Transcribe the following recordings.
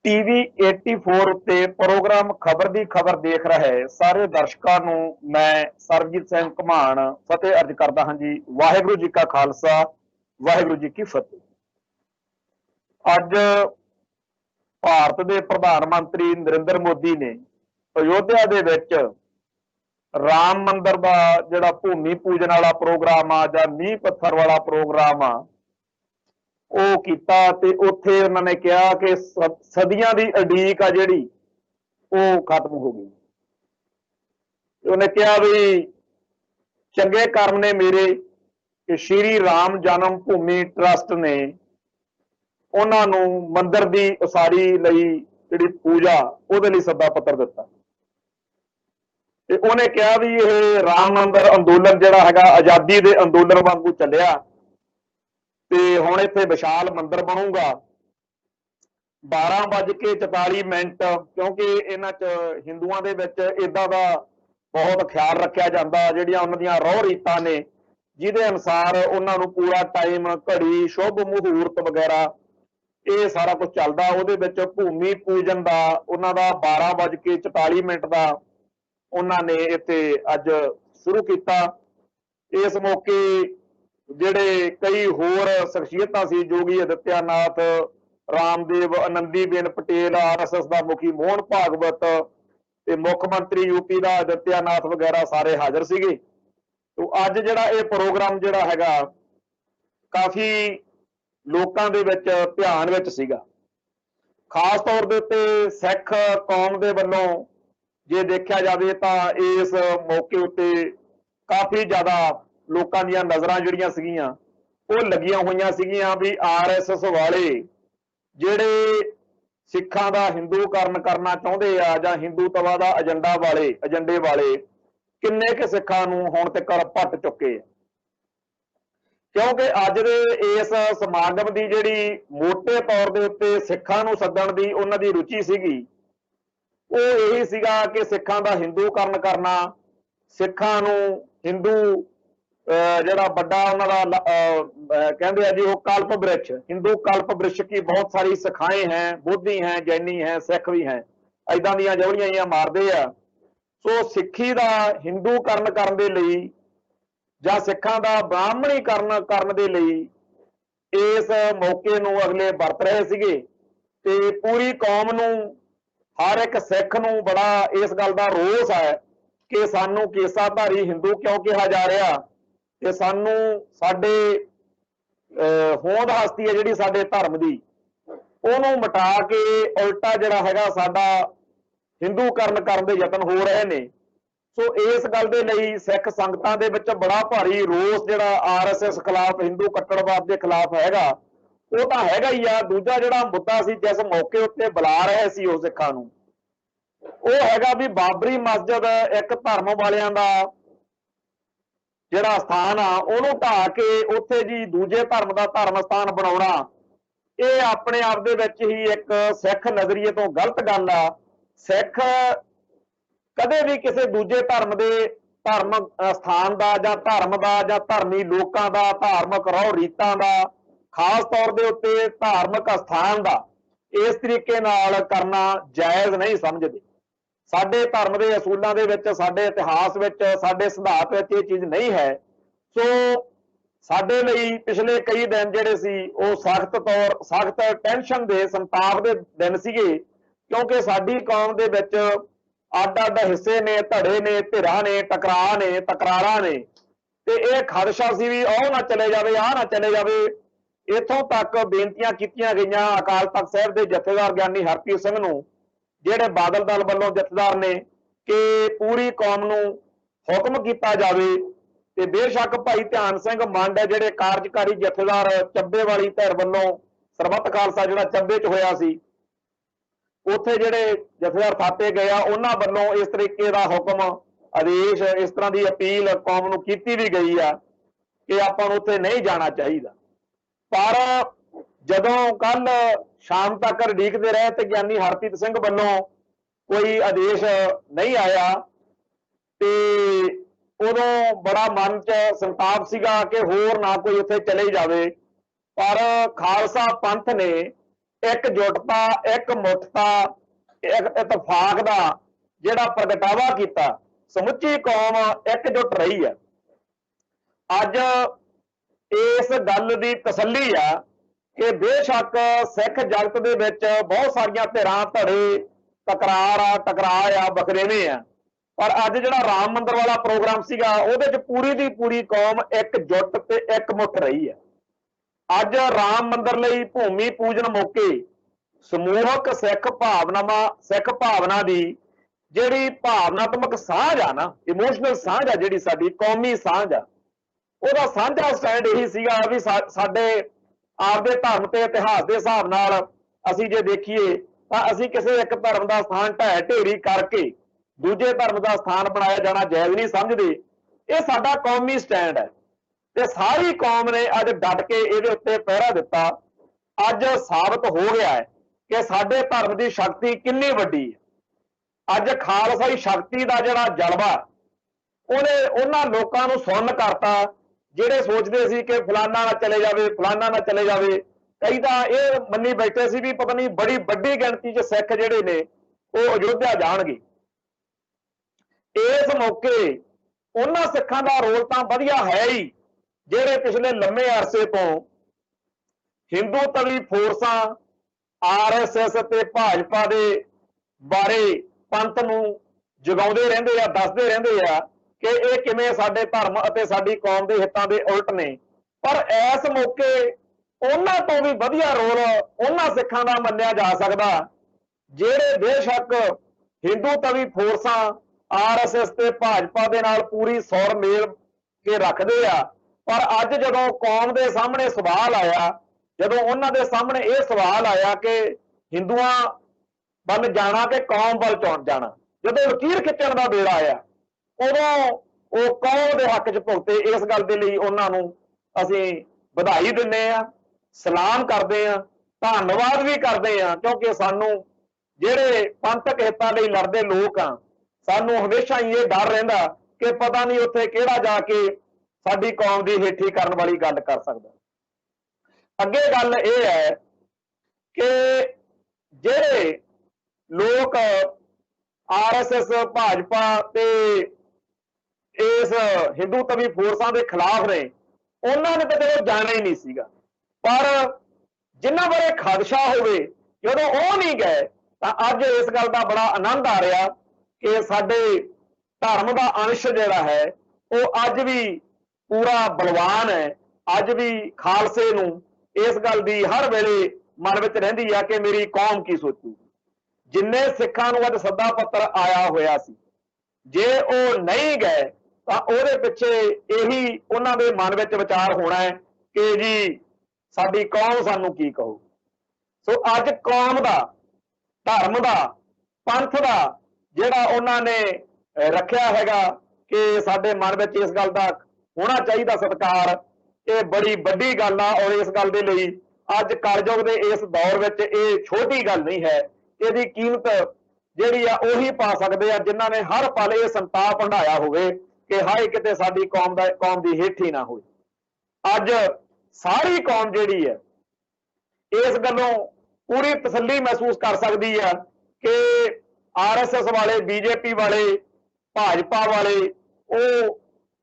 TV 84 उत्ते programme खबर दी खबर देख रहे सारे दर्शकों ਨੂੰ मैं सरबजीत सिंह ਘਮਾਣ फतेह अर्ज करता हाँ जी। वाहिगुरू जी का खालसा वाहिगुरू जी की फतेह। अज भारत के प्रधान मंत्री नरेंद्र मोदी ने अयोध्या दे विच राम मंदिर का जिहड़ा भूमि पूजन वाला प्रोग्राम आ जां नींह पत्थर वाला प्रोग्राम आ ਉਹ ਕੀਤਾ ਤੇ ਉੱਥੇ ਉਹਨਾਂ ਨੇ ਕਿਹਾ ਕਿ ਸਦੀਆਂ ਦੀ ਉਡੀਕ ਆ ਜਿਹੜੀ ਉਹ ਖਤਮ ਹੋ ਗਈ। ਉਹਨੇ ਕਿਹਾ ਵੀ ਚੰਗੇ ਕਰਮ ਨੇ ਮੇਰੇ ਕਿ ਸ਼੍ਰੀ ਰਾਮ ਜਨਮ ਭੂਮੀ ਟਰਸਟ ਨੇ ਉਹਨਾਂ ਨੂੰ ਮੰਦਿਰ ਦੀ ਉਸਾਰੀ ਲਈ ਜਿਹੜੀ ਪੂਜਾ ਉਹਦੇ ਲਈ ਸੱਦਾ ਪੱਤਰ ਦਿੱਤਾ ਤੇ ਉਹਨੇ ਕਿਹਾ ਵੀ ਇਹ ਰਾਮ ਮੰਦਿਰ ਅੰਦੋਲਨ ਜਿਹੜਾ ਹੈਗਾ ਆਜ਼ਾਦੀ ਦੇ ਅੰਦੋਲਨ ਵਾਂਗੂ ਚੱਲਿਆ ਤੇ ਹੁਣ ਇੱਥੇ ਵਿਸ਼ਾਲ ਮੰਦਿਰ ਬਣੂਗਾ। 12:44 ਕਿਉਂਕਿ ਇਹਨਾਂ 'ਚ ਹਿੰਦੂਆਂ ਦੇ ਵਿੱਚ ਇਦਾਂ ਦਾ ਬਹੁਤ ਖਿਆਲ ਰੱਖਿਆ ਜਾਂਦਾ ਜਿਹੜੀਆਂ ਉਹਨਾਂ ਦੀਆਂ ਰਹੁ ਰੀਤਾਂ ਨੇ ਜਿਹਦੇ ਅਨੁਸਾਰ ਉਹਨਾਂ ਨੂੰ ਪੂਰਾ ਟਾਈਮ ਘੜੀ ਸ਼ੁਭ ਮਹੂਰਤ ਵਗੈਰਾ ਇਹ ਸਾਰਾ ਕੁਝ ਚੱਲਦਾ। ਉਹਦੇ ਵਿੱਚ ਭੂਮੀ ਪੂਜਨ ਦਾ ਉਹਨਾਂ ਦਾ 12:44 ਦਾ ਉਹਨਾਂ ਨੇ ਇੱਥੇ ਅੱਜ ਸ਼ੁਰੂ ਕੀਤਾ। ਇਸ ਮੌਕੇ ਜਿਹੜੇ ਕਈ ਹੋਰ ਸ਼ਖਸੀਅਤਾਂ ਸੀ ਜੋਗੀ ਆਦਿੱਤਿਆਨਾਥ, ਰਾਮਦੇਵ, ਆਨੰਦੀਬੇਨ ਪਟੇਲ, RSS ਦਾ ਮੁਖੀ ਮੋਹਨ ਭਾਗਵਤ ਤੇ ਮੁੱਖ ਮੰਤਰੀ यूपी ਦਾ ਆਦਿੱਤਿਆਨਾਥ ਵਗੈਰਾ ਸਾਰੇ ਹਾਜ਼ਰ ਸੀਗੇ। तो ਅੱਜ ਜਿਹੜਾ ਇਹ ਪ੍ਰੋਗਰਾਮ ਜਿਹੜਾ ਹੈਗਾ ਕਾਫੀ ਲੋਕਾਂ ਦੇ ਵਿੱਚ ਧਿਆਨ ਵਿੱਚ ਸੀਗਾ। ਖਾਸ ਤੌਰ ਦੇ ਉੱਤੇ ਸਿੱਖ ਕੌਮ ਦੇ ਵੱਲੋਂ ਜੇ ਦੇਖਿਆ ਜਾਵੇ ਤਾਂ ਇਸ ਮੌਕੇ ਉੱਤੇ ਕਾਫੀ ਜ਼ਿਆਦਾ ਲੋਕਾਂ ਦੀਆਂ ਨਜ਼ਰਾਂ ਜਿਹੜੀਆਂ ਸੀਗੀਆਂ ਉਹ ਲੱਗੀਆਂ ਹੋਈਆਂ ਸੀਗੀਆਂ ਵੀ RSS ਵਾਲੇ ਜਿਹੜੇ ਸਿੱਖਾਂ ਦਾ ਹਿੰਦੂਕਰਨ ਕਰਨਾ ਚਾਹੁੰਦੇ ਆ ਜਾਂ ਹਿੰਦੂਤਵਾ ਦਾ ਏਜੰਡੇ ਵਾਲੇ ਕਿੰਨੇ ਕੁ ਸਿੱਖਾਂ ਨੂੰ ਹੁਣ ਤੱਕ ਪੱਟ ਚੁੱਕੇ ਆ। ਕਿਉਂਕਿ ਅੱਜ ਦੇ ਇਸ ਸਮਾਗਮ ਦੀ ਜਿਹੜੀ ਮੋਟੇ ਤੌਰ ਦੇ ਉੱਤੇ ਸਿੱਖਾਂ ਨੂੰ ਸੱਦਣ ਦੀ ਉਹਨਾਂ ਦੀ ਰੁਚੀ ਸੀਗੀ ਉਹ ਇਹੀ ਸੀਗਾ ਕਿ ਸਿੱਖਾਂ ਦਾ ਹਿੰਦੂਕਰਨ ਕਰਨਾ, ਸਿੱਖਾਂ ਨੂੰ ਹਿੰਦੂ ਜਿਹੜਾ ਵੱਡਾ ਉਹਨਾਂ ਦਾ कहते हैं जी वो कल्प वृक्ष, हिंदू कल्प वृक्ष की बहुत सारी सिखाएं हैं, बोधी हैं, जैनी हैं, सिख भी हैं, इदां ਦੀਆਂ ਜਵਲੀਆਂ ਜਿਹੀਆਂ ਮਾਰਦੇ ਆ। ਸੋ ਸਿੱਖੀ ਦਾ ਹਿੰਦੂਕਰਨ ਕਰਨ ਦੇ ਲਈ ਜਾਂ ਸਿੱਖਾਂ ਦਾ ਬ੍ਰਾਹਮਣੀਕਰਨ ਕਰਨ ਦੇ ਲਈ ਇਸ ਮੌਕੇ ਨੂੰ ਅਗਲੇ ਵਰਤ ਰਹੇ ਸੀਗੇ ਤੇ ਪੂਰੀ ਕੌਮ ਨੂੰ ਹਰ ਇੱਕ ਸਿੱਖ ਨੂੰ ਬੜਾ ਇਸ ਗੱਲ ਦਾ ਰੋਸ ਹੈ ਕਿ ਸਾਨੂੰ ਕੇਸਾਧਾਰੀ ਹਿੰਦੂ ਕਿਉਂ ਕਿਹਾ ਜਾ ਰਿਹਾ ਤੇ ਸਾਨੂੰ ਸਾਡੇ ਹੋਂਦ ਹਸਤੀ ਹੈ ਜਿਹੜੀ ਸਾਡੇ ਧਰਮ ਦੀ ਉਹਨੂੰ ਮਿਟਾ ਕੇ ਉਲਟਾ ਜਿਹੜਾ ਹੈਗਾ ਸਾਡਾ ਹਿੰਦੂਕਰਨ ਕਰਨ ਦੇ ਯਤਨ ਹੋ ਰਹੇ ਨੇ। ਸੋ ਇਸ ਗੱਲ ਦੇ ਲਈ ਸਿੱਖ ਸੰਗਤਾਂ ਦੇ ਵਿੱਚ ਬੜਾ ਭਾਰੀ ਰੋਸ ਜਿਹੜਾ RSS ਖਿਲਾਫ, ਹਿੰਦੂ ਕੱਟੜਵਾਦ ਦੇ ਖਿਲਾਫ ਹੈਗਾ ਉਹ ਤਾਂ ਹੈਗਾ ਹੀ ਆ। ਦੂਜਾ ਜਿਹੜਾ ਮੁੱਦਾ ਸੀ ਜਿਸ ਮੌਕੇ ਉੱਤੇ ਬੁਲਾ ਰਹੇ ਸੀ ਉਹ ਸਿੱਖਾਂ ਨੂੰ ਉਹ ਹੈਗਾ ਵੀ ਬਾਬਰੀ ਮਸਜਿਦ ਇੱਕ ਧਰਮ ਵਾਲਿਆਂ ਦਾ ਜਿਹੜਾ ਸਥਾਨ ਆ ਉਹਨੂੰ ਢਾਹ ਕੇ ਉੱਥੇ ਜੀ ਦੂਜੇ ਧਰਮ ਦਾ ਧਰਮ ਸਥਾਨ ਬਣਾਉਣਾ ਇਹ ਆਪਣੇ ਆਪ ਦੇ ਵਿੱਚ ਹੀ ਇੱਕ ਸਿੱਖ ਨਜ਼ਰੀਏ ਤੋਂ ਗਲਤ ਗੱਲ ਆ। ਸਿੱਖ ਕਦੇ ਵੀ ਕਿਸੇ ਦੂਜੇ ਧਰਮ ਦੇ ਧਰਮ ਸਥਾਨ ਦਾ ਜਾਂ ਧਰਮ ਦਾ ਜਾਂ ਧਰਮੀ ਲੋਕਾਂ ਦਾ ਧਾਰਮਿਕ ਰਹੁ ਰੀਤਾਂ ਦਾ ਖਾਸ ਤੌਰ ਦੇ ਉੱਤੇ ਧਾਰਮਿਕ ਸਥਾਨ ਦਾ ਇਸ ਤਰੀਕੇ ਨਾਲ ਕਰਨਾ ਜਾਇਜ਼ ਨਹੀਂ ਸਮਝਦੇ। ਸਾਡੇ ਧਰਮ ਦੇ ਅਸੂਲਾਂ ਦੇ ਵਿੱਚ, ਸਾਡੇ ਇਤਿਹਾਸ ਵਿੱਚ, ਸਾਡੇ ਸਿਧਾਂਤ ਵਿੱਚ ਇਹ ਚੀਜ਼ ਨਹੀਂ ਹੈ। ਸੋ ਸਾਡੇ ਲਈ ਪਿਛਲੇ ਕਈ ਦਿਨ ਜਿਹੜੇ ਸੀ ਉਹ ਸਖਤ ਟੈਨਸ਼ਨ ਦੇ, ਸੰਤਾਪ ਦੇ ਦਿਨ ਸੀਗੇ ਕਿਉਂਕਿ ਸਾਡੀ ਕੌਮ ਦੇ ਵਿੱਚ ਅੱਡ-ਅੱਡ ਹਿੱਸੇ ਨੇ, ਧੜੇ ਨੇ, ਧਿਰਾਂ ਨੇ, ਟਕਰਾਅ ਨੇ, ਤਕਰਾਰਾਂ ਨੇ ਤੇ ਇਹ ਖਦਸ਼ਾ ਸੀ ਵੀ ਉਹ ਨਾ ਚਲੇ ਜਾਵੇ, ਆਹ ਨਾ ਚਲੇ ਜਾਵੇ। ਇੱਥੋਂ ਤੱਕ ਬੇਨਤੀਆਂ ਕੀਤੀਆਂ ਗਈਆਂ ਅਕਾਲ ਤਖਤ ਸਾਹਿਬ ਦੇ ਜਥੇਦਾਰ ਗਿਆਨੀ ਹਰਪ੍ਰੀਤ ਸਿੰਘ ਨੂੰ ਜਿਹੜੇ ਬਾਦਲ ਦਲ ਵੱਲੋਂ ਜਥੇਦਾਰ ਨੇ ਕਿ ਪੂਰੀ ਕੌਮ ਨੂੰ ਹੁਕਮ ਕੀਤਾ ਜਾਵੇ ਤੇ ਬੇਸ਼ੱਕ ਭਾਈ ਧਿਆਨ ਸਿੰਘ ਮੰਡ ਹੈ ਜਿਹੜੇ ਕਾਰਜਕਾਰੀ ਜਥੇਦਾਰ ਚੱਬੇ ਵਾਲੀ ਧਿਰ ਵੱਲੋਂ ਸਰਬੱਤ ਖਾਲਸਾ ਜਿਹੜਾ ਚੱਬੇ 'ਚ ਹੋਇਆ ਸੀ ਉੱਥੇ ਜਿਹੜੇ ਜਥੇਦਾਰ ਥਾਪੇ ਗਏ ਆ ਉਹਨਾਂ ਵੱਲੋਂ ਇਸ ਤਰੀਕੇ ਦਾ ਹੁਕਮ, ਆਦੇਸ਼, ਇਸ ਤਰ੍ਹਾਂ ਦੀ ਅਪੀਲ ਕੌਮ ਨੂੰ ਕੀਤੀ ਵੀ ਗਈ ਆ ਕਿ ਆਪਾਂ ਨੂੰ ਉੱਥੇ ਨਹੀਂ ਜਾਣਾ ਚਾਹੀਦਾ। ਪਰ ਜਦੋਂ ਕੱਲ ਸ਼ਾਮ ਤੱਕ ਉਡੀਕਦੇ ਰਹੇ ਤੇ ਗਿਆਨੀ ਹਰਪ੍ਰੀਤ ਸਿੰਘ ਵੱਲੋਂ ਕੋਈ ਆਦੇਸ਼ ਨਹੀਂ ਆਇਆ ਤੇ ਉਦੋਂ ਬੜਾ ਮਨ 'ਚ ਸੰਤਾਪ ਸੀਗਾ ਕਿ ਹੋਰ ਨਾ ਕੋਈ ਉੱਥੇ ਚਲੇ ਜਾਵੇ। ਪਰ ਖਾਲਸਾ ਪੰਥ ਨੇ एकजुटता, एक मुठता, एक इतफाक का जिहड़ा प्रगटावा किया, समुची कौम एकजुट रही है। अज इस गल की तसल्ली आ कि बेशक सिख जगत दे विच बहुत सारिया धिरां धड़े टकरार आ वखरेवे आ, पर अज जिहड़ा राम मंदिर वाला प्रोग्राम सीगा उहदे च पूरी दी पूरी कौम एकजुट ते एकमुठ रही है। अज राम मंदिर लई भूमि पूजन मौके समूहक सिख भावना की जिहड़ी भावनात्मक साझ आ ना, इमोशनल साझ आ, जिहड़ी साडी कौमी साझ आ, ਉਹਦਾ ਸਾਂਝਾ ਸਟੈਂਡ ਇਹੀ ਸੀਗਾ ਵੀ ਸਾਡੇ ਆਪਦੇ ਧਰਮ ਤੇ ਇਤਿਹਾਸ ਦੇ ਹਿਸਾਬ ਨਾਲ ਅਸੀਂ ਜੇ ਦੇਖੀਏ ਤਾਂ ਅਸੀਂ ਕਿਸੇ ਇੱਕ ਧਰਮ ਦਾ ਸਥਾਨ ਢਹਿ ਢੇਰੀ ਕਰਕੇ ਦੂਜੇ ਧਰਮ ਦਾ ਸਥਾਨ ਬਣਾਇਆ ਜਾਣਾ ਜਾਇਜ਼ ਨਹੀਂ ਸਮਝਦੇ। ਇਹ ਸਾਡਾ ਕੌਮੀ ਸਟੈਂਡ ਹੈ ਤੇ ਸਾਰੀ ਕੌਮ ਨੇ ਅੱਜ ਡਟ ਕੇ ਇਹਦੇ ਉੱਤੇ ਪਹਿਰਾ ਦਿੱਤਾ। ਅੱਜ ਸਾਬਤ ਹੋ ਗਿਆ ਹੈ ਕਿ ਸਾਡੇ ਧਰਮ ਦੀ ਸ਼ਕਤੀ ਕਿੰਨੀ ਵੱਡੀ ਹੈ। ਅੱਜ ਖਾਲਸਾਈ ਸ਼ਕਤੀ ਦਾ ਜਿਹੜਾ ਜਲਵਾ ਉਹਨੇ ਉਹਨਾਂ ਲੋਕਾਂ ਨੂੰ ਸੁਣਨ ਕਰਤਾ ਜਿਹੜੇ ਸੋਚਦੇ ਸੀ ਕਿ ਫਲਾਨਾ ਨਾ ਚਲੇ ਜਾਵੇ, ਫਲਾਨਾ ਨਾ ਚਲੇ ਜਾਵੇ। ਕਈ ਤਾਂ ਇਹ ਮੰਨੀ ਬੈਠੇ ਸੀ ਵੀ ਪਤਾ ਨਹੀਂ ਬੜੀ ਵੱਡੀ ਗਿਣਤੀ 'ਚ ਸਿੱਖ ਜਿਹੜੇ ਨੇ ਉਹ ਅਯੋਧਿਆ ਜਾਣਗੇ। ਇਸ ਮੌਕੇ ਉਹਨਾਂ ਸਿੱਖਾਂ ਦਾ ਰੋਲ ਤਾਂ ਵਧੀਆ ਹੈ ਹੀ ਜਿਹੜੇ ਪਿਛਲੇ ਲੰਮੇ ਅਰਸੇ ਤੋਂ ਹਿੰਦੂ ਤਵੀ ਫੋਰਸਾਂ RSS ਤੇ ਭਾਜਪਾ ਦੇ ਬਾਰੇ ਪੰਥ ਨੂੰ ਜਗਾਉਂਦੇ ਰਹਿੰਦੇ ਆ, ਦੱਸਦੇ ਰਹਿੰਦੇ ਆ कि ये किवें साडे धर्म अते साडी कौम दे हितां दे उल्ट ने। पर इस मौके उन्हां तो भी वधिया रोल उन्हां सिखां दा मन्निया जा सकदा जिहड़े बेशक हिंदू तवी फोर्सां RSS ते भाजपा दे नाल पूरी सौर मेल के रखदे आ, पर अज जदों कौम दे सामने सवाल आया, जदों उन्हां दे सामने ये सवाल आया कि हिंदुआं वल जाना कि कौम वल जाना, जदों लकीर खिच्चण दा बेड़ा आया उदों वो कौम के हक च भुगते। इस गल के लिए उन्होंने असी बधाई दिंदे आ, सलाम करते हैं, धन्नवाद भी करते हैं, क्योंकि सानू जिहड़े पंथक हितां लई लड़दे लोग आ सानू हमेशा ही ये डर रहिंदा कि पता नहीं उत्थे किहड़ा जाके साडी कौम की हेठी करन वाली गल कर सकदा। अगे गल ये है कि जिहड़े लोग RSS भाजपा ते इस हिंदू तवी फोर्सां के खिलाफ ने उन्होंने तो चलो जाना ही नहीं सीगा, पर जिन्हां बारे खदशा होवे जदों वो नहीं गए तो अज इस गल का बड़ा आनंद आ रहा कि साडे धर्म का अंश जिहड़ा है वो अज भी पूरा बलवान है। अज भी खालसे नूं इस गल की हर वेले मन विच रहिंदी है कि मेरी कौम की सोचू। जिन्ने सिखां नूं अज सद्दा पत्र आया होया सी, जे वो नहीं गए तो ਉਹਦੇ ਪਿੱਛੇ ਇਹੀ ਉਹਨਾਂ ਦੇ ਮਨ ਵਿੱਚ ਵਿਚਾਰ ਹੋਣਾ ਹੈ ਕਿ ਜੀ ਸਾਡੀ ਕੌਮ ਸਾਨੂੰ ਕੀ ਕਹੂ। ਸੋ ਅੱਜ ਕੌਮ ਦਾ, ਧਰਮ ਦਾ, ਪੰਥ ਦਾ ਜਿਹੜਾ ਉਹਨਾਂ ਨੇ ਰੱਖਿਆ ਹੈਗਾ ਕਿ ਸਾਡੇ ਮਨ ਵਿੱਚ ਇਸ ਗੱਲ ਦਾ ਹੋਣਾ ਚਾਹੀਦਾ ਸਤਿਕਾਰ, ਇਹ ਬੜੀ ਵੱਡੀ ਗੱਲ ਆ। ਔਰ ਇਸ ਗੱਲ ਦੇ ਲਈ ਅੱਜ ਕਲਯੁਗ ਦੇ ਇਸ ਦੌਰ ਵਿੱਚ ਇਹ ਛੋਟੀ ਗੱਲ ਨਹੀਂ ਹੈ। ਇਹਦੀ ਕੀਮਤ ਜਿਹੜੀ ਆ ਉਹੀ ਪਾ ਸਕਦੇ ਆ ਜਿਨ੍ਹਾਂ ਨੇ ਹਰ ਪਲ ਇਹ ਸੰਤਾਪ ਹੰਢਾਇਆ ਹੋਵੇ कि हाए किते साडी कौम की हेठी ना हो। अज सारी कौम जिहड़ी है इस गल्लों पूरी तसल्ली महसूस कर सकती है कि RSS वाले, BJP वाले, भाजपा वाले वो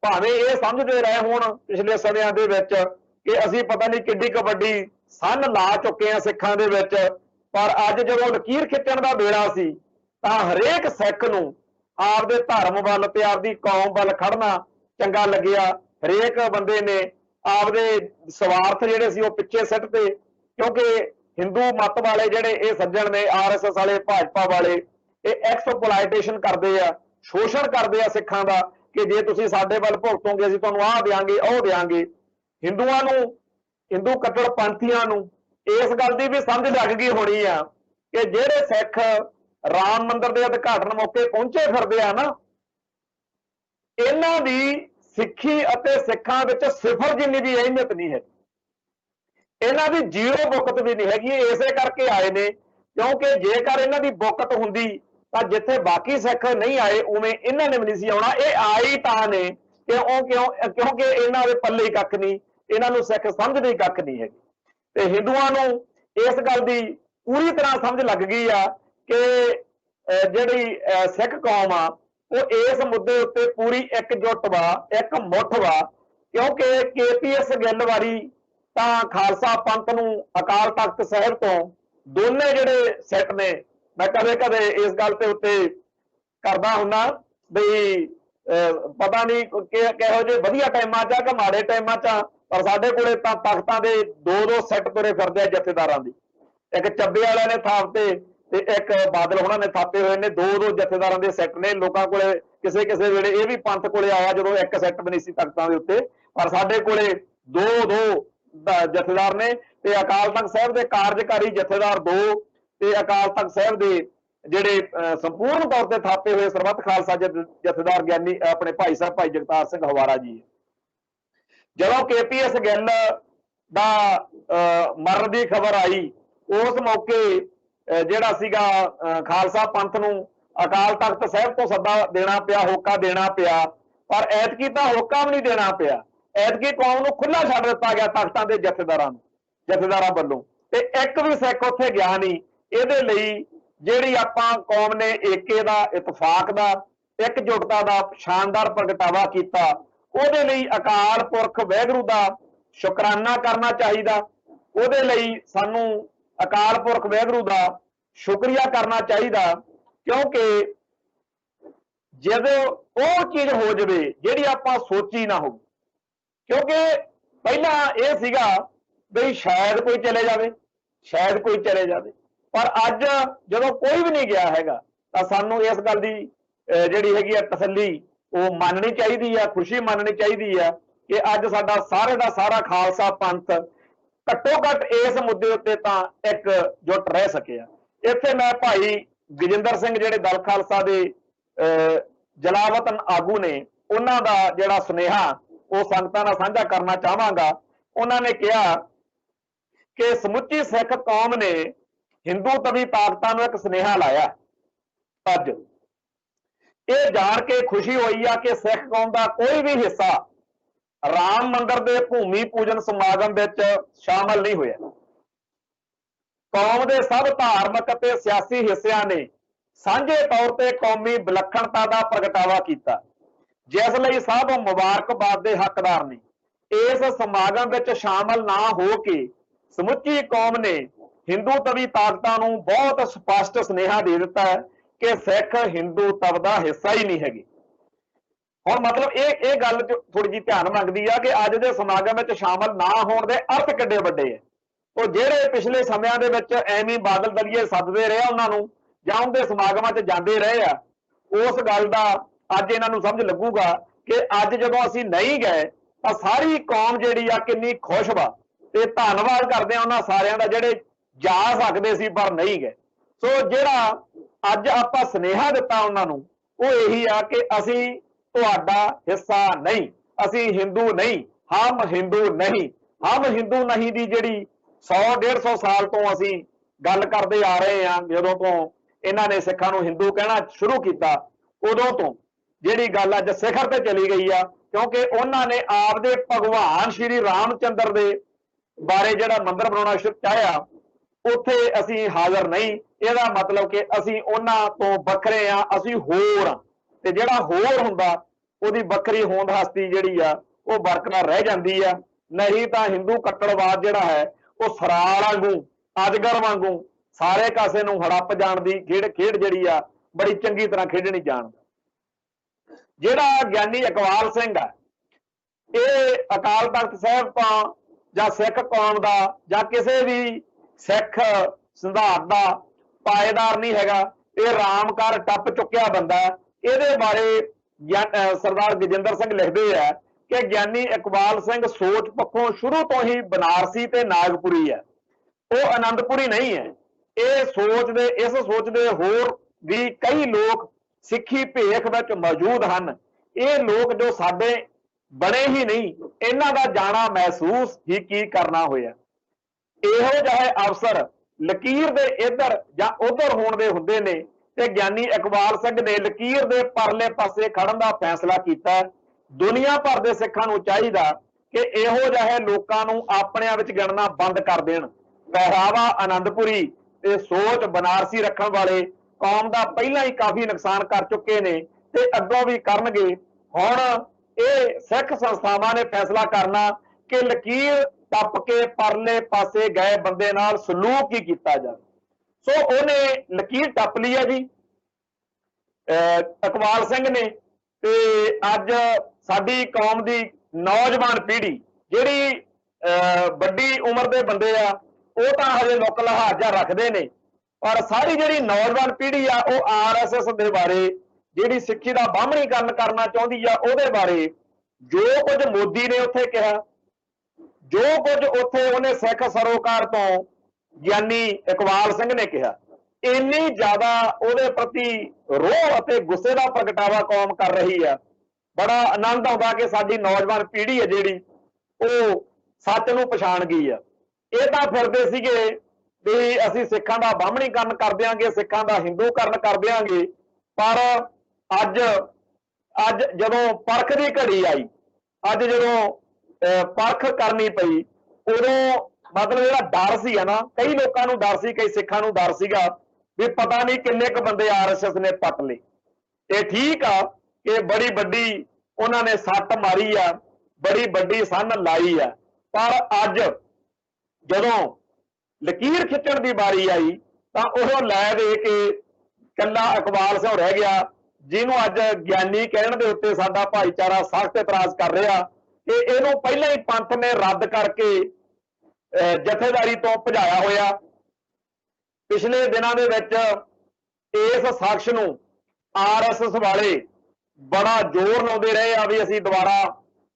भावें ये समझते रहे होण पिछले समियां दे विच कि असीं पता नहीं किड्डी कबड्डी सन ला चुके हैं सिखां दे विच, पर अज जदों लकीर खिच्चण दा वेला सी तां हरेक सिख नूं आपदे धर्म वल ते आपदी कौम वल खड़ना चंगा लग्या। हरेक बंदे ने आपदे स्वार्थ जिहड़े सी वो पिछे सिੱਟਦੇ, क्योंकि हिंदू मत वाले जिहड़े ये सज्जण ने RSS वाले, भाजपा वाले ये एक्सप्लॉयटेशन करते आ, शोषण करते आ सिखां दा कि जे तुसीं साडे वल भुगतोगे असीं तुहानूं आह देंगे ओह देंगे। हिंदुआं नूं, हिंदू कट्टड़पंथियां नूं इस गल दी भी समझ लग गई होनी आ कि जिहड़े सिख राम मंदिर के उद्घाटन मौके पहुंचे फिरदे आ ना, इन्हां दी सिक्खी अते सिखां विच सिफर जिन्नी भी अहमियत नहीं है, इन्हां दी जीरो बुकत भी नहीं हैगी। इसे करके आए ने क्योंकि जेकर इन्हां दी बुकत हुंदी तां जिथे बाकी सिख नहीं आए उवें इन्हां ने भी नहीं सी आउणा। ये आए तां ने क्योंकि इन्हां दे पल्ले कख नहीं, इन्हां नूं सिख समझदे कख नहीं हैगे। ते हिंदुआं नूं इस गल दी पूरी तरह समझ लग गई आ कि ਜਿਹੜੀ सिख कौम आ वो इस मुद्दे उत्ते पूरी एकजुट वा, एक मुठ वा, क्योंकि KPS गिल वारी तां खालसा पंथ नूं अकाल तख्त साहिब तो दोने जिहड़े सिट ने, मैं कदे कदे इस गल ते उत्ते करदा हुन्ना बई पता नहीं किहो जे वधिया टाइमां च कि माड़े टाइमां च, पर साडे कोले तां तख्तां दे दो सिट तुरे फिरदे जथेदारां दी, एक ਚੱਬੇ वाले ने थापते ते एक बादल होना ने थापे हुए ने, दो जथेदारां दे सिट ने। लोकां कोले किसे किसे वेले ये भी पंथ कोले आया जदों एक सिट भी नहीं सी तख्तां दे उत्ते, पर साडे कोले दो जथेदार ने ते अकाल तख्त साहिब दे कार्यकारी जथेदार दो ते अकाल तख्त साहिब दे ਜਿਹੜੇ ਸੰਪੂਰਨ ਤੌਰ ਤੇ ਥਾਪੇ ਹੋਏ ਸਰਬੱਤ ਖਾਲਸਾ ਜਥੇਦਾਰ ਗਿਆਨੀ ਆਪਣੇ ਭਾਈ ਸਾਹਿਬ ਭਾਈ ਜਗਤਾਰ ਸਿੰਘ ਹਵਾਰਾ ਜੀ। ਜਦੋਂ KPS ਗਿੱਲ ਦਾ ਮਰਨ ਦੀ ਖਬਰ ਆਈ, ਉਸ ਮੌਕੇ ਜਿਹੜਾ ਸੀਗਾ ਖਾਲਸਾ ਪੰਥ ਨੂੰ ਅਕਾਲ ਤਖਤ ਸਾਹਿਬ ਤੋਂ ਸੱਦਾ ਦੇਣਾ ਪਿਆ, ਹੋਕਾ ਦੇਣਾ ਪਿਆ, ਪਰ ਐਤਕੀ ਤਾਂ ਹੋਕਾ ਵੀ ਨਹੀਂ ਦੇਣਾ ਪਿਆ। ਐਤਕੀ ਕੌਮ ਨੂੰ ਖੁੱਲਾ ਛੱਡ ਦਿੱਤਾ ਗਿਆ ਤਖਤਾਂ ਦੇ ਜਥੇਦਾਰਾਂ ਵੱਲੋਂ, ਤੇ ਇੱਕ ਵੀ ਸਿੱਖ ਉੱਥੇ ਗਿਆ ਨਹੀਂ। ਇਹਦੇ ਲਈ ਜਿਹੜੀ ਆਪਾਂ ਕੌਮ ਨੇ ਏਕੇ ਦਾ, ਇਤਫਾਕ ਦਾ, ਇਕਜੁੱਟਤਾ ਦਾ ਸ਼ਾਨਦਾਰ ਪ੍ਰਗਟਾਵਾ ਕੀਤਾ, ਉਹਦੇ ਲਈ ਅਕਾਲ ਪੁਰਖ ਵਾਹਿਗੁਰੂ ਦਾ ਸ਼ੁਕਰਾਨਾ ਕਰਨਾ ਚਾਹੀਦਾ। ਉਹਦੇ ਲਈ ਸਾਨੂੰ ਅਕਾਲ ਪੁਰਖ ਵਾਹਿਗੁਰੂ ਦਾ ਸ਼ੁਕਰੀਆ ਕਰਨਾ ਚਾਹੀਦਾ, ਕਿਉਂਕਿ ਜਦੋਂ ਉਹ ਚੀਜ਼ ਹੋ ਜਾਵੇ ਜਿਹੜੀ ਆਪਾਂ ਸੋਚੀ ਨਾ ਹੋਵੇ। ਕਿਉਂਕਿ ਪਹਿਲਾਂ ਇਹ ਸੀਗਾ ਬਈ ਸ਼ਾਇਦ ਕੋਈ ਚਲੇ ਜਾਵੇ, ਸ਼ਾਇਦ ਕੋਈ ਚਲੇ ਜਾਵੇ, पर अज जो कोई भी नहीं गया है तो सानू इस गल की जिहड़ी हैगी आ तसल्ली वो माननी चाहिए है, खुशी माननी चाहिए है कि अज साडा सारे का सारा खालसा पंथ घट्टो घट इस मुद्दे उत्ते तां एकजुट रह सके। इत्थे मैं भाई गजिंदर सिंह जिहड़े दल खालसा दे जलावतन आगू ने, उन्हां दा जिहड़ा सुनेहा वो संगतां नाल साझा करना चाहांगा। उन्होंने कहा कि समुची सिख कौम ने हिंदू तवी ताकतां नूं एक सुनेहा लाया। अज ये जान के खुशी हुई है कि सिख कौम का कोई भी हिस्सा राम मंदिर के भूमि पूजन समागम विच शामिल नहीं होया। कौम के सब धार्मिक ते सियासी हिस्सिਆਂ ने सांझे तौर पर कौमी विलक्षणता का प्रगटावा किया, जिस लई सब मुबारकबाद के हकदार ने। इस समागम विच शामिल ना हो के समुची कौम ने हिंदू तवी ताकतां नूं बहुत स्पष्ट सुनेहा दे दिता है कि सिख हिंदू तव का हिस्सा ही नहीं हैगी। हुण मतलब ये गल थोड़ी जी ध्यान मंगदी है कि अज दे समागम में शामिल ना होने के अर्थ किड्डे वड्डे है। तो जिहड़े पिछले समयां दे विच एवें बादल दलिए सददे रहे उन्हां नूं जां उहदे समागमां च जांदे रहे आ, उस गल दा अज इन्हां नूं समझ लगूगा कि अज जदों असीं नहीं गए तां सारी कौम जिहड़ी आ किन्नी खुश वा, ते धन्नवाद करदे आ उन्हां सारिआं दा जिहड़े जा सकते सी पर नहीं गए। सो जिहड़ा अज आपां सुनेहा दिता उन्होंने वो यही आ कि असी तुहाडा हिस्सा नहीं, असी हिंदू नहीं, हम हिंदू नहीं, हम हिंदू नहीं दी जिहड़ी 100-150 साल तो असी गल करते आ रहे हैं। जदों तो इन्हां ने सिखां नूं हिंदू कहना शुरू किया उदों तो जिहड़ी गल अज सिखर ते चली गई आ, क्योंकि उन्होंने आपदे भगवान श्री रामचंद्र दे बारे जिहड़ा मंदिर बनाउणा चाहिया उत्थे असी हाज़र नहीं। इहदा मतलब कि असी उन्हां तो वखरे आ, असी होर आ, ते जिहड़ा होर हुंदा उहदी वखरी होंद हस्ती जिहड़ी आ वो बरकरार रह जांदी आ। नहीं तां हिंदू कट्टड़वाद जिहड़ा है वो सराल वांगू अजगर वांगू सारे कासे नूं हड़प जाण दी खेड जिहड़ी आ बड़ी चंगी तरह खेडणी जाणदा। जिहड़ा ज्ञानी इकबाल सिंह आ ये अकाल तख्त साहिब तो जां सिख कौम दा जां किसी भी सिख सिद्धांत का पाएदार नहीं हैगा, ये रामकार टप चुकिया बंदा। ये बारे सरदार गजिंदर सिंह लिखते हैं कि ज्ञानी इकबाल सिंह सोच पक्षों शुरू तो ही बनारसी ते नागपुरी है, वो आनंदपुरी नहीं है। इस सोच दे होर भी कई लोग सिखी भेख विच मौजूद हैं। ये लोग जो साडे बने ही नहीं, इन्हां दा जाना महसूस ही की करना होया। इहो जिहे अफसर लकीर दे इधर जां उधर होण दे हुंदे ने ते ज्ञानी इकबाल सिंह ने लकीर दे परले पासे खड़न दा फैसला कीता। दुनिया भर दे सिखां नूं चाहीदा कि इहो जिहे लोकां नूं अपणिआं विच गिणना बंद कर देण। पहरावा आनंदपुरी ये सोच बनारसी रखने वाले कौम का पहला ही काफी नुकसान कर चुके ने ते अगों भी करनगे। हुण ये सिख संस्थावां ने फैसला करना कि लकीर टप के परले पासे गए बंदे नाल सलूक ही किया जाए। सो उन्हें लकीर टप ली है जी इकबाल सिंह ने। ते अज साडी कौम की नौजवान पीढ़ी जिहड़ी वड्डी उम्र के बंदे आ वो तो हजे लुक लिहाजा रखते ने, पर सारी जिहड़ी नौजवान पीढ़ी आ वो RSS के बारे जिहड़ी सिक्खी का बाहमणीकरण करना चाहती आ उहदे बारे जो कुछ मोदी ने उत्थे कहा, जो कुछ उत्थे उन्हें सिख सरोकार तो ਗਿਆਨੀ इकबाल सिंह ने कहा, इन्नी ज्यादा उहदे प्रति रोह अते गुस्से का प्रगटावा कौम कर रही है। बड़ा आनंद आता कि साडी नौजवान पीढ़ी है जिहड़ी वो सच नूं पछाण गई है। ये तो फिरदे सीगे भी असीं सिखां दा बाहमणीकरण कर देंगे, सिखां दा हिंदूकरण कर देंगे, पर अज अज जदों परख की घड़ी आई, अज जदों परख करनी पई, उदों मतलब जिहड़ा डर सी है ना, कई लोगों नूं डर सी, कई सिखां नूं डर सीगा भी पता नहीं किन्ने क बंदे RSS ने पट लए। ये ठीक आ कि बड़ी बड़ी उन्होंने सट मारी आ, बड़ी बड़ी सन लाई आ, पर अज जदों लकीर खिंचण की बारी आई तो वह लै दे के कला इकबाल सिंह रह गया, जिन्हों अज ज्ञानी कहण दे उत्ते साडा भाईचारा सख्त इतराज कर रहा कि इहनूं पहले ही पंथ ने रद्द करके जथेदारी तो भजाया होया। पिछले दिनों के विच इस शख्स नूं RSS वाले बड़ा जोर लाउंदे रहे आ भी असीं दोबारा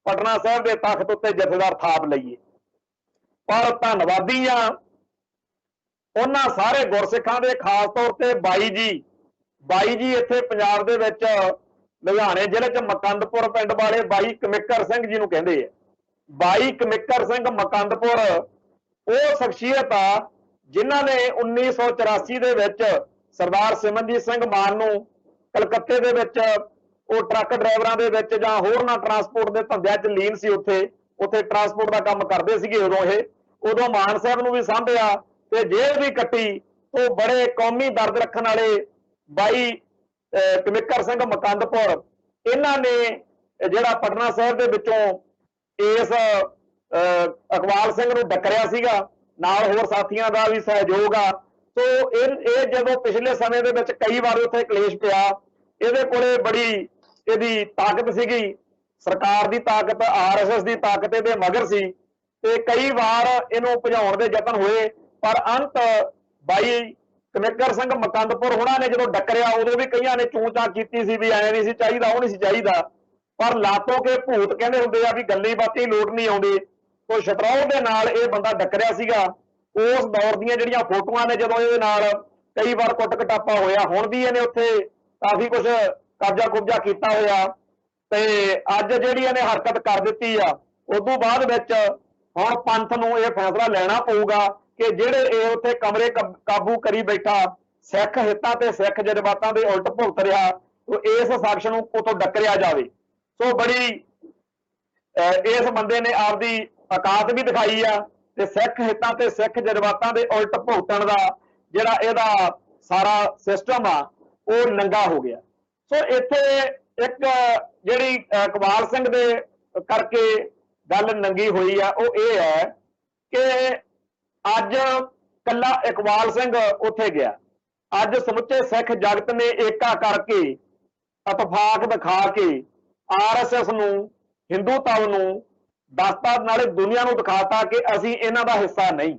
पटना साहिब के तख्त उत्ते जथेदार थाप लईए, पर धन्नवादी आ उन्हां सारे गुरसिखां दे, खास तौर पर बाई जी इत्थे पंजाब दे विच लुधियाणे जिले च मकंदपुर पिंड वाले बाई कमिकर सिंह जी नूं कहिंदे आ। बाई कमिकर सिंह मकंदपुर वो शख्सियत आ जिन्हां ने 1984 दे विच सरदार सिमरनजीत सिंह मान नूं कलकत्ते दे विच वो ट्रक ड्राइवरां दे विच जां होरनां ट्रांसपोर्ट के धंधिਆਂ च लीन सी, उत्थे ट्रांसपोर्ट का काम करते सीगे। उदों मान साहब नूं भी सांभिया ते जेल भी कट्टी। तो बड़े कौमी दर्द रखण वाले बाई कमिकर सिंह मकंदपुर, इन्हां ने जिहड़ा पटना साहिब दे विचों इस इकबाल सिंह नूं डकरिया सीगा, नाल होर साथियों का भी सहयोग आ। तो ये जदों पिछले समय दे विच कई बार उत्थे कलेश पिया, इहदे कोले बड़ी इहदी ताकत सीगी, सरकार की ताकत, RSS की ताकत इहदे मगर सी, ते कई बार इहनूं भजाउण दे यतन होए, पर अंत बाई कमिकर सिंह मकंदपुर होना ने जदों डकरिया उदों भी कईयां ने चूं चां कीती सी भी ऐ नहीं सी चाहीदा, वो नहीं सी चाहीदा, पर लातों के भूत कहंदे हुंदे आ भी गल्ली बाती लोट नहीं आउंदी। तो शतरौल दे नाल इह बंदा डकरिया सीगा। उस दौर दीयां जिहड़ियां फोटोआं ने जदों इहदे नाल कई बार कुट कटापा होया, हुण भी इहने उत्थे काफी कुछ कब्जा कुब्जा कीता होया, ते अज जिहड़ी इहने हरकत कर दित्ती आ, उदों बाद विच हुण पंथ नूं इह फैसला लैना पऊगा कि जिहड़े इह उत्थे कमरे काबू करी बैठा सिख हितां ते सिख जज्बातां दे उलट भुगत रिहा, तो इस शख्स नूं उतों डकरिया जावे। सो बड़ी इस बंदे ने आपदी औकात भी दिखाई आ ते सिख हितां ते सिख जज्बातां दे उलट भुगतण दा जिहड़ा इहदा सारा सिस्टम आ वो नंगा हो गया। सो इत्थे एक जिहड़ी इकबाल सिंह दे करके गल नंगी हुई आ, वो ये है कि अज कला इकबाल सिंह उत्थे गया, अज समुचे सिख जगत ने एका करके इतफाक दिखा के RSS नूं, हिंदूत्व नूं दसता, नाले दुनिया नूं दिखाता कि असीं इन्हां दा हिस्सा नहीं।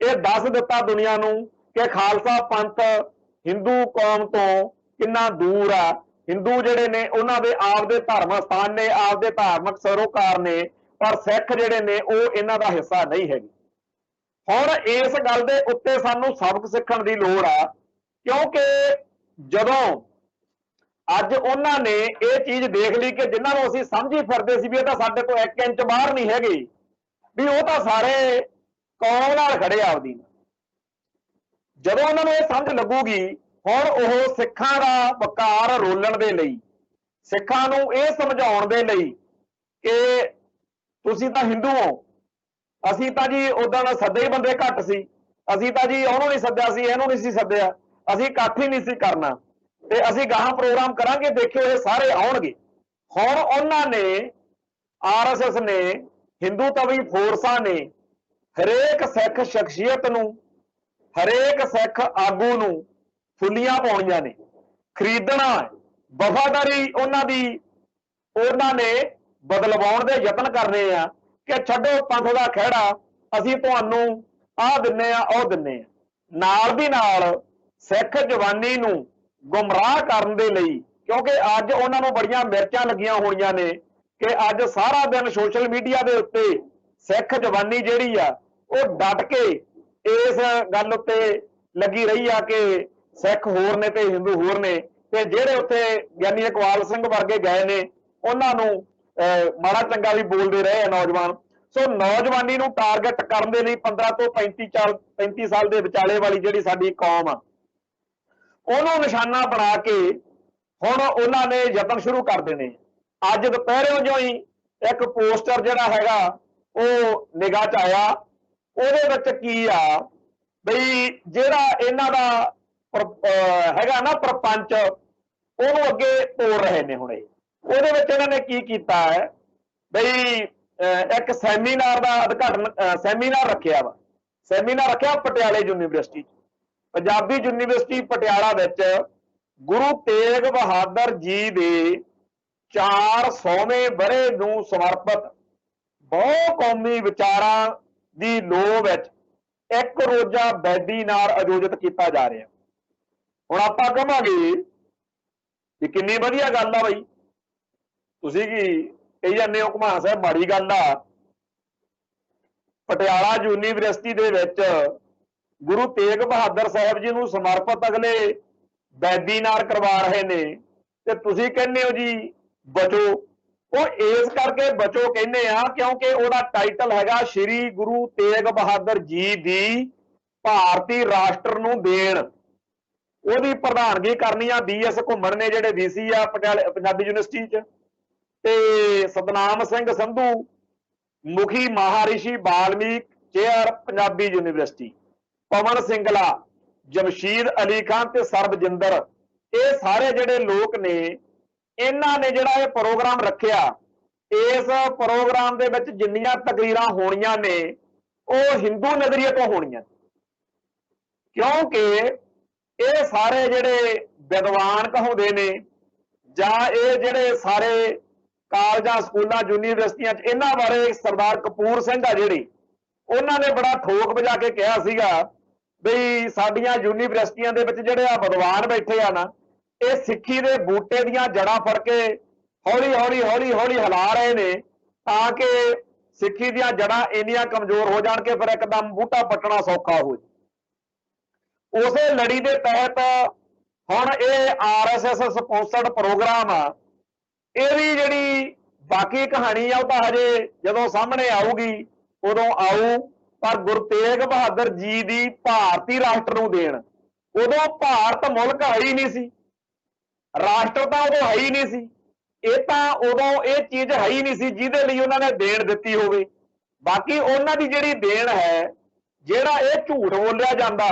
ये दस दिता दुनिया नूं कि खालसा पंथ हिंदू कौम तो कितना दूर आ, हिंदू जिहड़े ने उन्हां दे आपदे धर्म स्थान ने, आपदे धार्मिक सरोकार ने, पर सिख जिहड़े ने वो इन्हां दा हिस्सा नहीं है। हुण इस गल दे उत्ते सानूं सबक सिੱਖਣ ਦੀ लोड़ आ, क्योंकि जदों अज उन्हां ने ये चीज़ देख ली कि जिन्हां नूं असीं समझी फिरदे सी भी ये तां साडे तो 1 इंच बाहर नहीं हैगे, भी वो तां सारे कौम नाल खड़े आपदी। जदों उन्हां नूं ये समझ लगूगी, हुण ओह सिੱਖਾਂ दा वकार रोलण दे लई, सिੱਖਾਂ नूं ये समझाउण दे लई कि तुसीं तां हिंदू हो, असीं तां जी उदां सद्दे ही बंदे घट सी, ਅਸੀਂ ਤਾਂ ਜੀ ਉਹਨੂੰ ਨਹੀਂ ਸੱਦਿਆ ਸੀ, ਇਹਨੂੰ ਨਹੀਂ ਸੀ ਸੱਦਿਆ, ਅਸੀਂ ਇਕੱਠ ਹੀ ਨਹੀਂ ਸੀ ਕਰਨਾ ਤੇ ਅਸੀਂ ਗਾਹਾਂ ਪ੍ਰੋਗਰਾਮ ਕਰਾਂਗੇ, ਦੇਖਿਓ ਇਹ ਸਾਰੇ ਆਉਣਗੇ। ਹੁਣ ਉਹਨਾਂ ਨੇ ਆਰਐਸਐਸ ਨੇ, ਹਿੰਦੂ ਤਵੀ ਫੋਰਸਾਂ ਨੇ ਹਰੇਕ ਸਿੱਖ ਸ਼ਖਸੀਅਤ ਨੂੰ, ਹਰੇਕ ਸਿੱਖ ਆਗੂ ਨੂੰ ਫੁੱਲੀਆਂ ਪਾਉਣੀਆਂ ਨੇ, ਖਰੀਦਣਾ, ਵਫਾਦਾਰੀ ਉਹਨਾਂ ਦੀ ਉਹਨਾਂ ਨੇ ਬਦਲਵਾਉਣ ਦੇ ਯਤਨ ਕਰਨੇ ਆ ਕਿ ਛੱਡੋ ਪੰਥ ਦਾ ਖਹਿੜਾ, ਅਸੀਂ ਤੁਹਾਨੂੰ ਆਹ ਦਿੰਨੇ ਆ ਉਹ ਦਿੰਨੇ ਆ। ਨਾਲ ਦੀ ਨਾਲ ਸਿੱਖ ਜਵਾਨੀ ਨੂੰ ਗੁੰਮਰਾਹ ਕਰਨ ਦੇ ਲਈ, ਕਿਉਂਕਿ ਅੱਜ ਉਹਨਾਂ ਨੂੰ ਬੜੀਆਂ ਮਿਰਚਾਂ ਲੱਗੀਆਂ ਹੋਣੀਆਂ ਨੇ ਕਿ ਅੱਜ ਸਾਰਾ ਦਿਨ ਸੋਸ਼ਲ ਮੀਡੀਆ ਦੇ ਉੱਤੇ ਸਿੱਖ ਜਵਾਨੀ ਜਿਹੜੀ ਆ ਉਹ ਡਟ ਕੇ ਇਸ ਗੱਲ ਉੱਤੇ ਲੱਗੀ ਰਹੀ ਆ ਕਿ ਸਿੱਖ ਹੋਰ ਨੇ ਤੇ ਹਿੰਦੂ ਹੋਰ ਨੇ, ਤੇ ਜਿਹੜੇ ਉੱਥੇ ਗਿਆਨੀ ਇਕਬਾਲ ਸਿੰਘ ਵਰਗੇ ਗਏ ਨੇ ਉਹਨਾਂ ਨੂੰ ਮਾੜਾ ਚੰਗਾ ਵੀ ਬੋਲਦੇ ਰਹੇ ਆ ਨੌਜਵਾਨ। ਸੋ ਨੌਜਵਾਨੀ ਨੂੰ ਟਾਰਗੇਟ ਕਰਨ ਦੇ ਲਈ 15 ਤੋਂ 35 ਸਾਲ ਦੇ ਵਿਚਾਲੇ ਵਾਲੀ ਜਿਹੜੀ ਸਾਡੀ ਕੌਮ ਆ ਉਹਨੂੰ ਨਿਸ਼ਾਨਾ ਬਣਾ ਕੇ ਹੁਣ ਉਹਨਾਂ ਨੇ ਯਤਨ ਸ਼ੁਰੂ ਕਰ ਦੇਣੇ। ਅੱਜ ਦੁਪਹਿਰੇ ਜੋ ਹੀ ਇੱਕ ਪੋਸਟਰ ਜਿਹੜਾ ਹੈਗਾ ਉਹ ਨਿਗਾਹ 'ਚ ਆਇਆ, ਉਹਦੇ ਵਿੱਚ ਕੀ ਆ ਬਈ ਜਿਹੜਾ ਇਹਨਾਂ ਦਾ ਹੈਗਾ ਨਾ ਪ੍ਰਪੰਚ, ਉਹਨੂੰ ਅੱਗੇ ਤੋੜ ਰਹੇ ਨੇ। ਹੁਣ ਉਹਦੇ ਵਿੱਚ ਇਹਨਾਂ ਨੇ ਕੀ ਕੀਤਾ ਹੈ ਬਈ ਇੱਕ ਸੈਮੀਨਾਰ ਦਾ ਉਦਘਾਟਨ, ਸੈਮੀਨਾਰ ਰੱਖਿਆ ਪਟਿਆਲੇ ਯੂਨੀਵਰਸਿਟੀ 'ਚ, ਪੰਜਾਬੀ ਯੂਨੀਵਰਸਿਟੀ ਪਟਿਆਲਾ ਵਿੱਚ ਗੁਰੂ ਤੇਗ ਬਹਾਦਰ ਜੀ ਦੇ 400ਵੇਂ ਵਰ੍ਹੇ ਨੂੰ ਸਮਰਪਿਤ ਬਹੁ ਕੌਮੀ ਵਿਚਾਰਾਂ ਦੀ ਲੋਅ ਵਿੱਚ ਇੱਕ ਰੋਜ਼ਾ ਵੈਬੀਨਾਰ ਆਯੋਜਿਤ ਕੀਤਾ ਜਾ ਰਿਹਾ। ਹੁਣ ਆਪਾਂ ਕਹਾਂਗੇ ਕਿ ਕਿੰਨੀ ਵਧੀਆ ਗੱਲ ਆ ਬਈ, ਤੁਸੀਂ ਕੀ ਕਹੀ ਜਾਂਦੇ ਹੋ ਘੁਮਾਣ ਸਾਹਿਬ ਮਾੜੀ ਗੱਲ ਆ। ਪਟਿਆਲਾ ਯੂਨੀਵਰਸਿਟੀ ਦੇ ਵਿੱਚ ਗੁਰੂ ਤੇਗ ਬਹਾਦਰ ਸਾਹਿਬ ਜੀ ਨੂੰ ਸਮਰਪਿਤ ਅਗਲੇ ਵੈਬੀਨਾਰ ਕਰਵਾ ਰਹੇ ਨੇ ਤੇ ਤੁਸੀਂ ਕਹਿੰਦੇ ਹੋ ਜੀ ਬਚੋ। ਉਹ ਇਸ ਕਰਕੇ ਬਚੋ ਕਹਿੰਦੇ ਆ ਕਿਉਂਕਿ ਉਹਦਾ ਟਾਈਟਲ ਹੈਗਾ ਸ਼੍ਰੀ ਗੁਰੂ ਤੇਗ ਬਹਾਦਰ ਜੀ ਦੀ ਭਾਰਤੀ ਰਾਸ਼ਟਰ ਨੂੰ ਦੇਣ। ਉਹਦੀ ਪ੍ਰਧਾਨਗੀ ਕਰਨੀ ਆ BS ਘੁੰਮਣ ਨੇ, ਜਿਹੜੇ VC ਆ ਪਟਿਆਲੇ ਪੰਜਾਬੀ ਯੂਨੀਵਰਸਿਟੀ 'ਚ, ਤੇ ਸਤਨਾਮ ਸਿੰਘ ਸੰਧੂ ਮੁਖੀ ਮਹਾਰਿਸ਼ੀ ਵਾਲਮੀਕ ਚੇਅਰ ਪੰਜਾਬੀ ਯੂਨੀਵਰਸਿਟੀ, ਪਵਨ ਸਿੰਗਲਾ, ਜਮਸ਼ੀਦ ਅਲੀ ਖਾਨ ਤੇ ਸਰਬਜਿੰਦਰ, ਇਹ ਸਾਰੇ ਜਿਹੜੇ ਲੋਕ ਨੇ ਇਹਨਾਂ ਨੇ ਜਿਹੜਾ ਇਹ ਪ੍ਰੋਗਰਾਮ ਰੱਖਿਆ। ਇਸ ਪ੍ਰੋਗਰਾਮ ਦੇ ਵਿੱਚ ਜਿੰਨੀਆਂ ਤਕਰੀਰਾਂ ਹੋਣੀਆਂ ਨੇ ਉਹ ਹਿੰਦੂ ਨਜ਼ਰੀਏ ਤੋਂ ਹੋਣੀਆਂ, ਕਿਉਂਕਿ ਇਹ ਸਾਰੇ ਜਿਹੜੇ ਵਿਦਵਾਨ ਕਹਾਉਂਦੇ ਨੇ ਜਾਂ ਇਹ ਜਿਹੜੇ ਸਾਰੇ ਕਾਲਜਾਂ ਸਕੂਲਾਂ ਯੂਨੀਵਰਸਿਟੀਆਂ 'ਚ, ਇਹਨਾਂ ਬਾਰੇ ਸਰਦਾਰ ਕਪੂਰ ਸਿੰਘ ਆ ਜਿਹੜੇ, ਉਹਨਾਂ ਨੇ ਬੜਾ ਠੋਕ ਵਜਾ ਕੇ ਕਿਹਾ ਸੀਗਾ ਬਈ ਸਾਡੀਆਂ ਯੂਨੀਵਰਸਿਟੀਆਂ ਦੇ ਵਿੱਚ ਜਿਹੜੇ ਆ ਵਿਦਵਾਨ ਬੈਠੇ ਆ ਨਾ, ਇਹ ਸਿੱਖੀ ਦੇ ਬੂਟੇ ਦੀਆਂ ਜੜ੍ਹਾਂ ਫੜ ਕੇ ਹੌਲੀ ਹੌਲੀ ਹਿਲਾ ਰਹੇ ਨੇ ਤਾਂ ਕਿ ਸਿੱਖੀ ਦੀਆਂ ਜੜ੍ਹਾਂ ਇੰਨੀਆਂ ਕਮਜ਼ੋਰ ਹੋ ਜਾਣ ਕਿ ਫਿਰ ਇੱਕਦਮ ਬੂਟਾ ਪੱਟਣਾ ਸੌਖਾ ਹੋ ਜਾਏ। ਉਸੇ ਲੜੀ ਦੇ ਤਹਿਤ ਹੁਣ ਇਹ RSS ਸਪਾਂਸਰਡ ਪ੍ਰੋਗਰਾਮ ਆ, ਇਹਦੀ ਜਿਹੜੀ ਬਾਕੀ ਕਹਾਣੀ ਆ ਉਹ ਤਾਂ ਹਜੇ ਜਦੋਂ ਸਾਹਮਣੇ ਆਊਗੀ ਉਦੋਂ ਆਊ। ਪਰ ਗੁਰੂ ਤੇਗ ਬਹਾਦਰ ਜੀ ਦੀ ਭਾਰਤੀ ਰਾਸ਼ਟਰ ਨੂੰ ਦੇਣ, ਉਦੋਂ ਭਾਰਤ ਮੁਲਕ ਹੈ ਹੀ ਨਹੀਂ ਸੀ, ਰਾਸ਼ਟਰ ਤਾਂ ਉਦੋਂ ਹੈ ਹੀ ਨਹੀਂ ਸੀ, ਇਹ ਤਾਂ ਉਦੋਂ ਇਹ ਚੀਜ਼ ਹੈ ਹੀ ਨਹੀਂ ਸੀ ਜਿਹਦੇ ਲਈ ਉਹਨਾਂ ਨੇ ਦੇਣ ਦਿੱਤੀ ਹੋਵੇ। ਬਾਕੀ ਉਹਨਾਂ ਦੀ ਜਿਹੜੀ ਦੇਣ ਹੈ, ਜਿਹੜਾ ਇਹ ਝੂਠ ਬੋਲਿਆ ਜਾਂਦਾ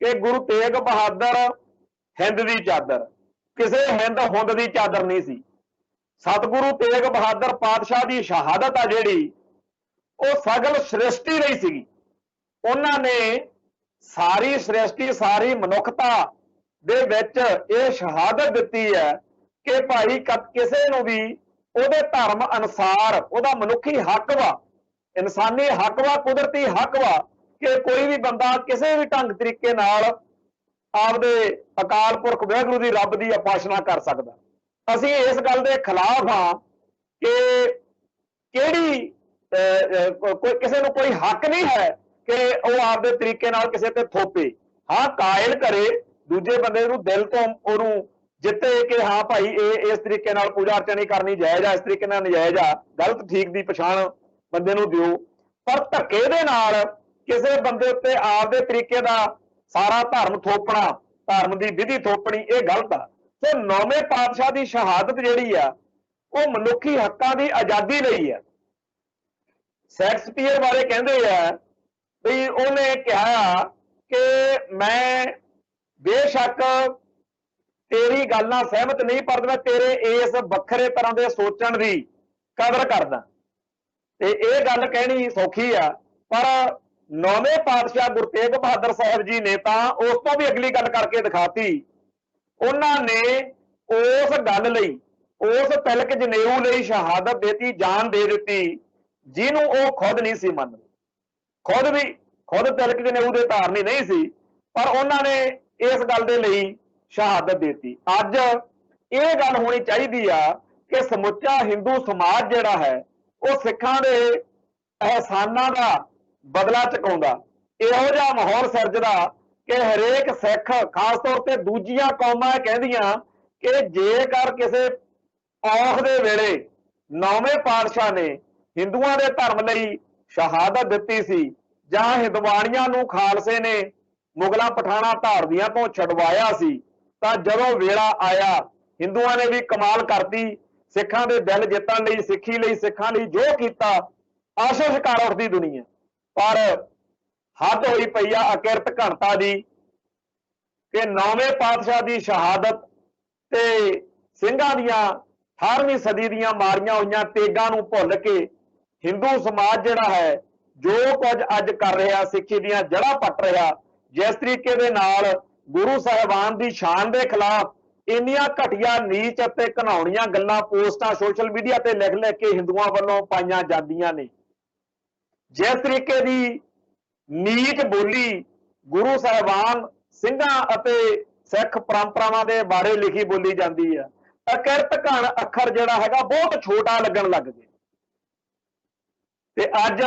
ਕਿ ਗੁਰੂ ਤੇਗ ਬਹਾਦਰ ਹਿੰਦ ਦੀ ਚਾਦਰ, ਕਿਸੇ ਹਿੰਦ ਹੁੰਦ ਦੀ ਚਾਦਰ ਨਹੀਂ ਸੀ। ਸਤਿਗੁਰੂ ਤੇਗ ਬਹਾਦਰ ਪਾਤਸ਼ਾਹ ਦੀ ਸ਼ਹਾਦਤ ਆ ਜਿਹੜੀ, ਉਹ ਸਗਲ ਸ੍ਰਿਸ਼ਟੀ ਲਈ ਸੀਗੀ। ਉਹਨਾਂ ਨੇ ਸਾਰੀ ਸ੍ਰਿਸ਼ਟੀ, ਸਾਰੀ ਮਨੁੱਖਤਾ ਦੇ ਵਿੱਚ ਇਹ ਸ਼ਹਾਦਤ ਦਿੱਤੀ ਹੈ ਕਿ ਭਾਈ ਕਿਸੇ ਨੂੰ ਵੀ ਉਹਦੇ ਧਰਮ ਅਨੁਸਾਰ ਉਹਦਾ ਮਨੁੱਖੀ ਹੱਕ ਵਾ, ਇਨਸਾਨੀ ਹੱਕ ਵਾ, ਕੁਦਰਤੀ ਹੱਕ ਵਾ ਕਿ ਕੋਈ ਵੀ ਬੰਦਾ ਕਿਸੇ ਵੀ ਢੰਗ ਤਰੀਕੇ ਨਾਲ ਆਪਦੇ ਅਕਾਲ ਪੁਰਖ ਵਾਹਿਗੁਰੂ ਦੀ ਰੱਬ ਦੀ ਉਪਾਸਨਾ ਕਰ ਸਕਦਾ। ਅਸੀਂ ਇਸ ਗੱਲ ਦੇ ਖਿਲਾਫ ਹਾਂ ਕਿ ਕਿਹੜੀ ਕਿਸੇ ਨੂੰ ਕੋਈ ਹੱਕ ਨਹੀਂ ਹੈ ਕਿ ਉਹ ਆਪਦੇ ਤਰੀਕੇ ਨਾਲ ਕਿਸੇ ਤੇ ਥੋਪੇ। ਹਾਂ, ਕਾਇਲ ਕਰੇ, ਦੂਜੇ ਬੰਦੇ ਨੂੰ ਦਿਲ ਤੋਂ ਉਹਨੂੰ ਜਿੱਤੇ ਕਿ ਹਾਂ ਭਾਈ ਇਹ ਇਸ ਤਰੀਕੇ ਨਾਲ ਪੂਜਾ ਅਰਚਨਾ ਕਰਨੀ ਜਾਇਜ਼ ਆ, ਇਸ ਤਰੀਕੇ ਨਾਲ ਨਜਾਇਜ਼ ਆ, ਗਲਤ ਠੀਕ ਦੀ ਪਛਾਣ ਬੰਦੇ ਨੂੰ ਦਿਓ। ਪਰ ਧੱਕੇ ਦੇ ਨਾਲ ਕਿਸੇ ਬੰਦੇ ਉੱਤੇ ਆਪਦੇ ਤਰੀਕੇ ਦਾ ਸਾਰਾ ਧਰਮ ਥੋਪਣਾ, ਧਰਮ ਦੀ ਵਿਧੀ ਥੋਪਣੀ, ਇਹ ਗਲਤ ਆ। ਸੋ 9ਵੇਂ ਪਾਤਸ਼ਾਹ ਦੀ ਸ਼ਹਾਦਤ ਜਿਹੜੀ ਆ ਉਹ ਮਨੁੱਖੀ ਹੱਕਾਂ ਦੀ ਆਜ਼ਾਦੀ ਲਈ ਆ। ਸ਼ੇਕਸਪੀਅਰ ਬਾਰੇ ਕਹਿੰਦੇ ਆ ਵੀ ਉਹਨੇ ਕਿਹਾ कि मैं बेशक तेरी गल नाल सहमत नहीं, पर मैं तेरे इस वखरे तरह के सोचण की कदर करदा। ते ये गल कहनी सौखी आ, पर नौवें पातशाह गुरु तेग बहादुर साहब जी ने तो उस तो भी अगली गल करके दिखाती। उन्होंने उस गल लई, उस तिलक जनेऊ लई शहादत देती, जान दे दी, जिन्हों वो खुद नहीं सी मन, खुद तिलक जनेऊ दे धारनी नहीं सी, पर उन्होंने इस गल दे लई शहादत देती। अज ये गल होनी चाहिए आ कि समुचा हिंदू समाज जिहड़ा है वो सिखां दे एहसानां दा बदला चुकाउंदा, इहो जिहा माहौल सिरजदा कि हरेक सिख, खास तौर पर दूजियां कौमां कहदियां कि जेकर किसी औख दे वेले नौवें पातशाह ने हिंदुआं दे धर्म लई शहादत दित्ती सी, जां हिंदवाणियां नूं खालसे ने मुगलां पठाणां धारदियां तो छडवाया सी, तां जदों वेला आया हिंदुआं ने भी कमाल करती, सिखां दे दिल जितण लई, सिੱਖੀ लई, सिखां लई जो कीता, आशिश कर उठदी दुनिया। पर हद होई पई आ अकिरत घणता दी कि नौवें पातशाह की शहादत ते ਸਿੰਘਾਂ ਦੀਆਂ 18वीं सदी ਦੀਆਂ मारियां होईयां तेगां नूं भुੱਲ के हिंदू समाज जिहड़ा है जो कुछ अज कर रहा, सिੱਖੀ ਦੀਆਂ जड़ां पट रहा, जिस तरीके दे नाल गुरु साहिबान की शान के खिलाफ इन्नियां घटिया नीच ते घिनौणियां गल्लां पोस्टां सोशल मीडिया ते लिख लिख के हिंदुआं वल्लों पाईयां जांदियां ने, जिस तरीके की नीच बोली गुरु साहिबान ਸਿੰਘਾਂ ਅਤੇ सिख परंपरावां के बारे लिखी बोली जाती है, अकिरत घण अखर जिहड़ा हैगा बहुत छोटा लगन लग गया। ते अज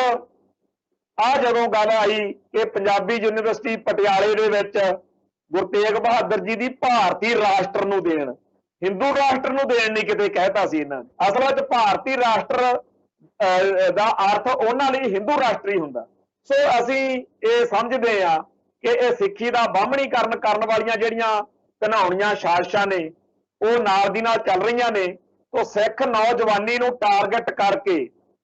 आ जदों गल आई कि पंजाबी यूनिवर्सिटी पटियाले दे विच गुरु तेग बहादुर जी की भारतीय राष्ट्र नूं देण, हिंदू राष्ट्र नूं देण नहीं किते कहता सी इन्हां ने, असल विच भारतीय राष्ट्र दा अर्थ उन्हां लई हिंदू राष्ट्र ही हुंदा। सो असीं ये समझदे आ कि यह सिੱਖੀ ਦਾ ਬਾਹਮਣੀਕਰਨ ਕਰਨ ਵਾਲੀਆਂ ਜਿਹੜੀਆਂ ਘਿਨਾਉਣੀਆਂ ਸਾਜ਼ਿਸ਼ਾਂ ਨੇ ਉਹ ਨਾਲ ਦੀ ਨਾਲ ਚੱਲ ਰਹੀਆਂ ਨੇ। तो सिख नौजवानी ਨੂੰ टारगेट करके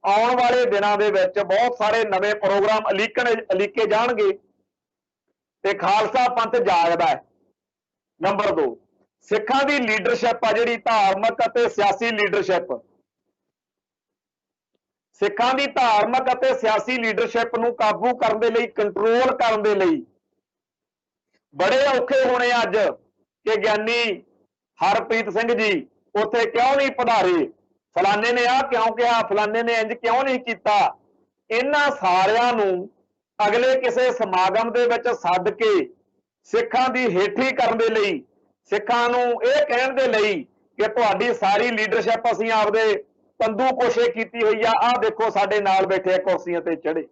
आने वाले दिनों के विच बहुत सारे नवे प्रोग्राम अलीके जाणगे ते खालसा पंथ जागदा है। नंबर 2, सिखां दी लीडरशिप आ जिहड़ी धार्मिक अते सियासी लीडरशिप, सिखां दी धार्मिक अते सियासी लीडरशिप नूं काबू करन दे लई, कंट्रोल करन दे लई बड़े औखे होने अज कि ज्ञानी हरप्रीत सिंह जी उत्थे क्यों नहीं पधारे, फलाने ने आ क्यों कहा, फलाने ने इंज क्यों नहीं किया। इन्हां सारियां नूं अगले किसी समागम दे विच सद के सिखां दी हेठी करन दे लई, सिखां नूं इह कहण दे लई कि तुहाडी सारी लीडरशिप असीं आपदे तंदू कोशे कीती होई आ, आह देखो साडे नाल बैठे कुर्सियां ते चढ़े,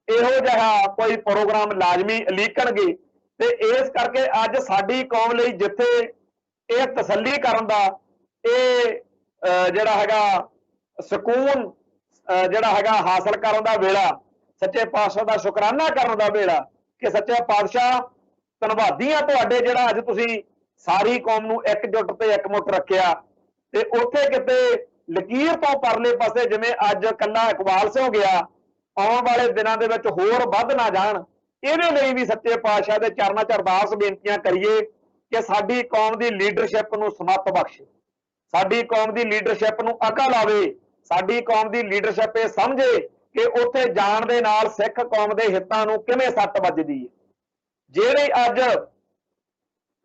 इहो जिहा कोई प्रोग्राम लाजमी अलीकणगे। ते इस करके अज साडी कौम लई जिथे यह तसल्ली करन दा जिहड़ा हैगा सकून जिहड़ा हैगा हासिल करन दा वेला, सच्चे पातशाह दा शुकराना करन दा वेला कि सच्चा पातशाह धन्नवादी आ तुहाडे जिहड़ा अज तुसीं सारी कौम नूं एकजुट ते एकमुट रखिया। ते उत्थे किते लकीर तो परले पासे जिवें अज कल्ला इकबाल सिंह गया, आउण वाले दिनां दे विच होर वध ना जाण, ਇਹਦੇ ਲਈ भी सच्चे पातशाह के चरणों च अरदास बेनतियां करिए कि साडी कौम की लीडरशिप नूं समत बख्शे, साडी कौम की लीडरशिप नूं अकल आवे, साडी कौम की लीडरशिप ये समझे कि उत्थे जाण दे नाल सिख कौम के हितां नूं किवें सੱਟ ਵੱਜਦੀ है। ਜਿਹੜੇ अज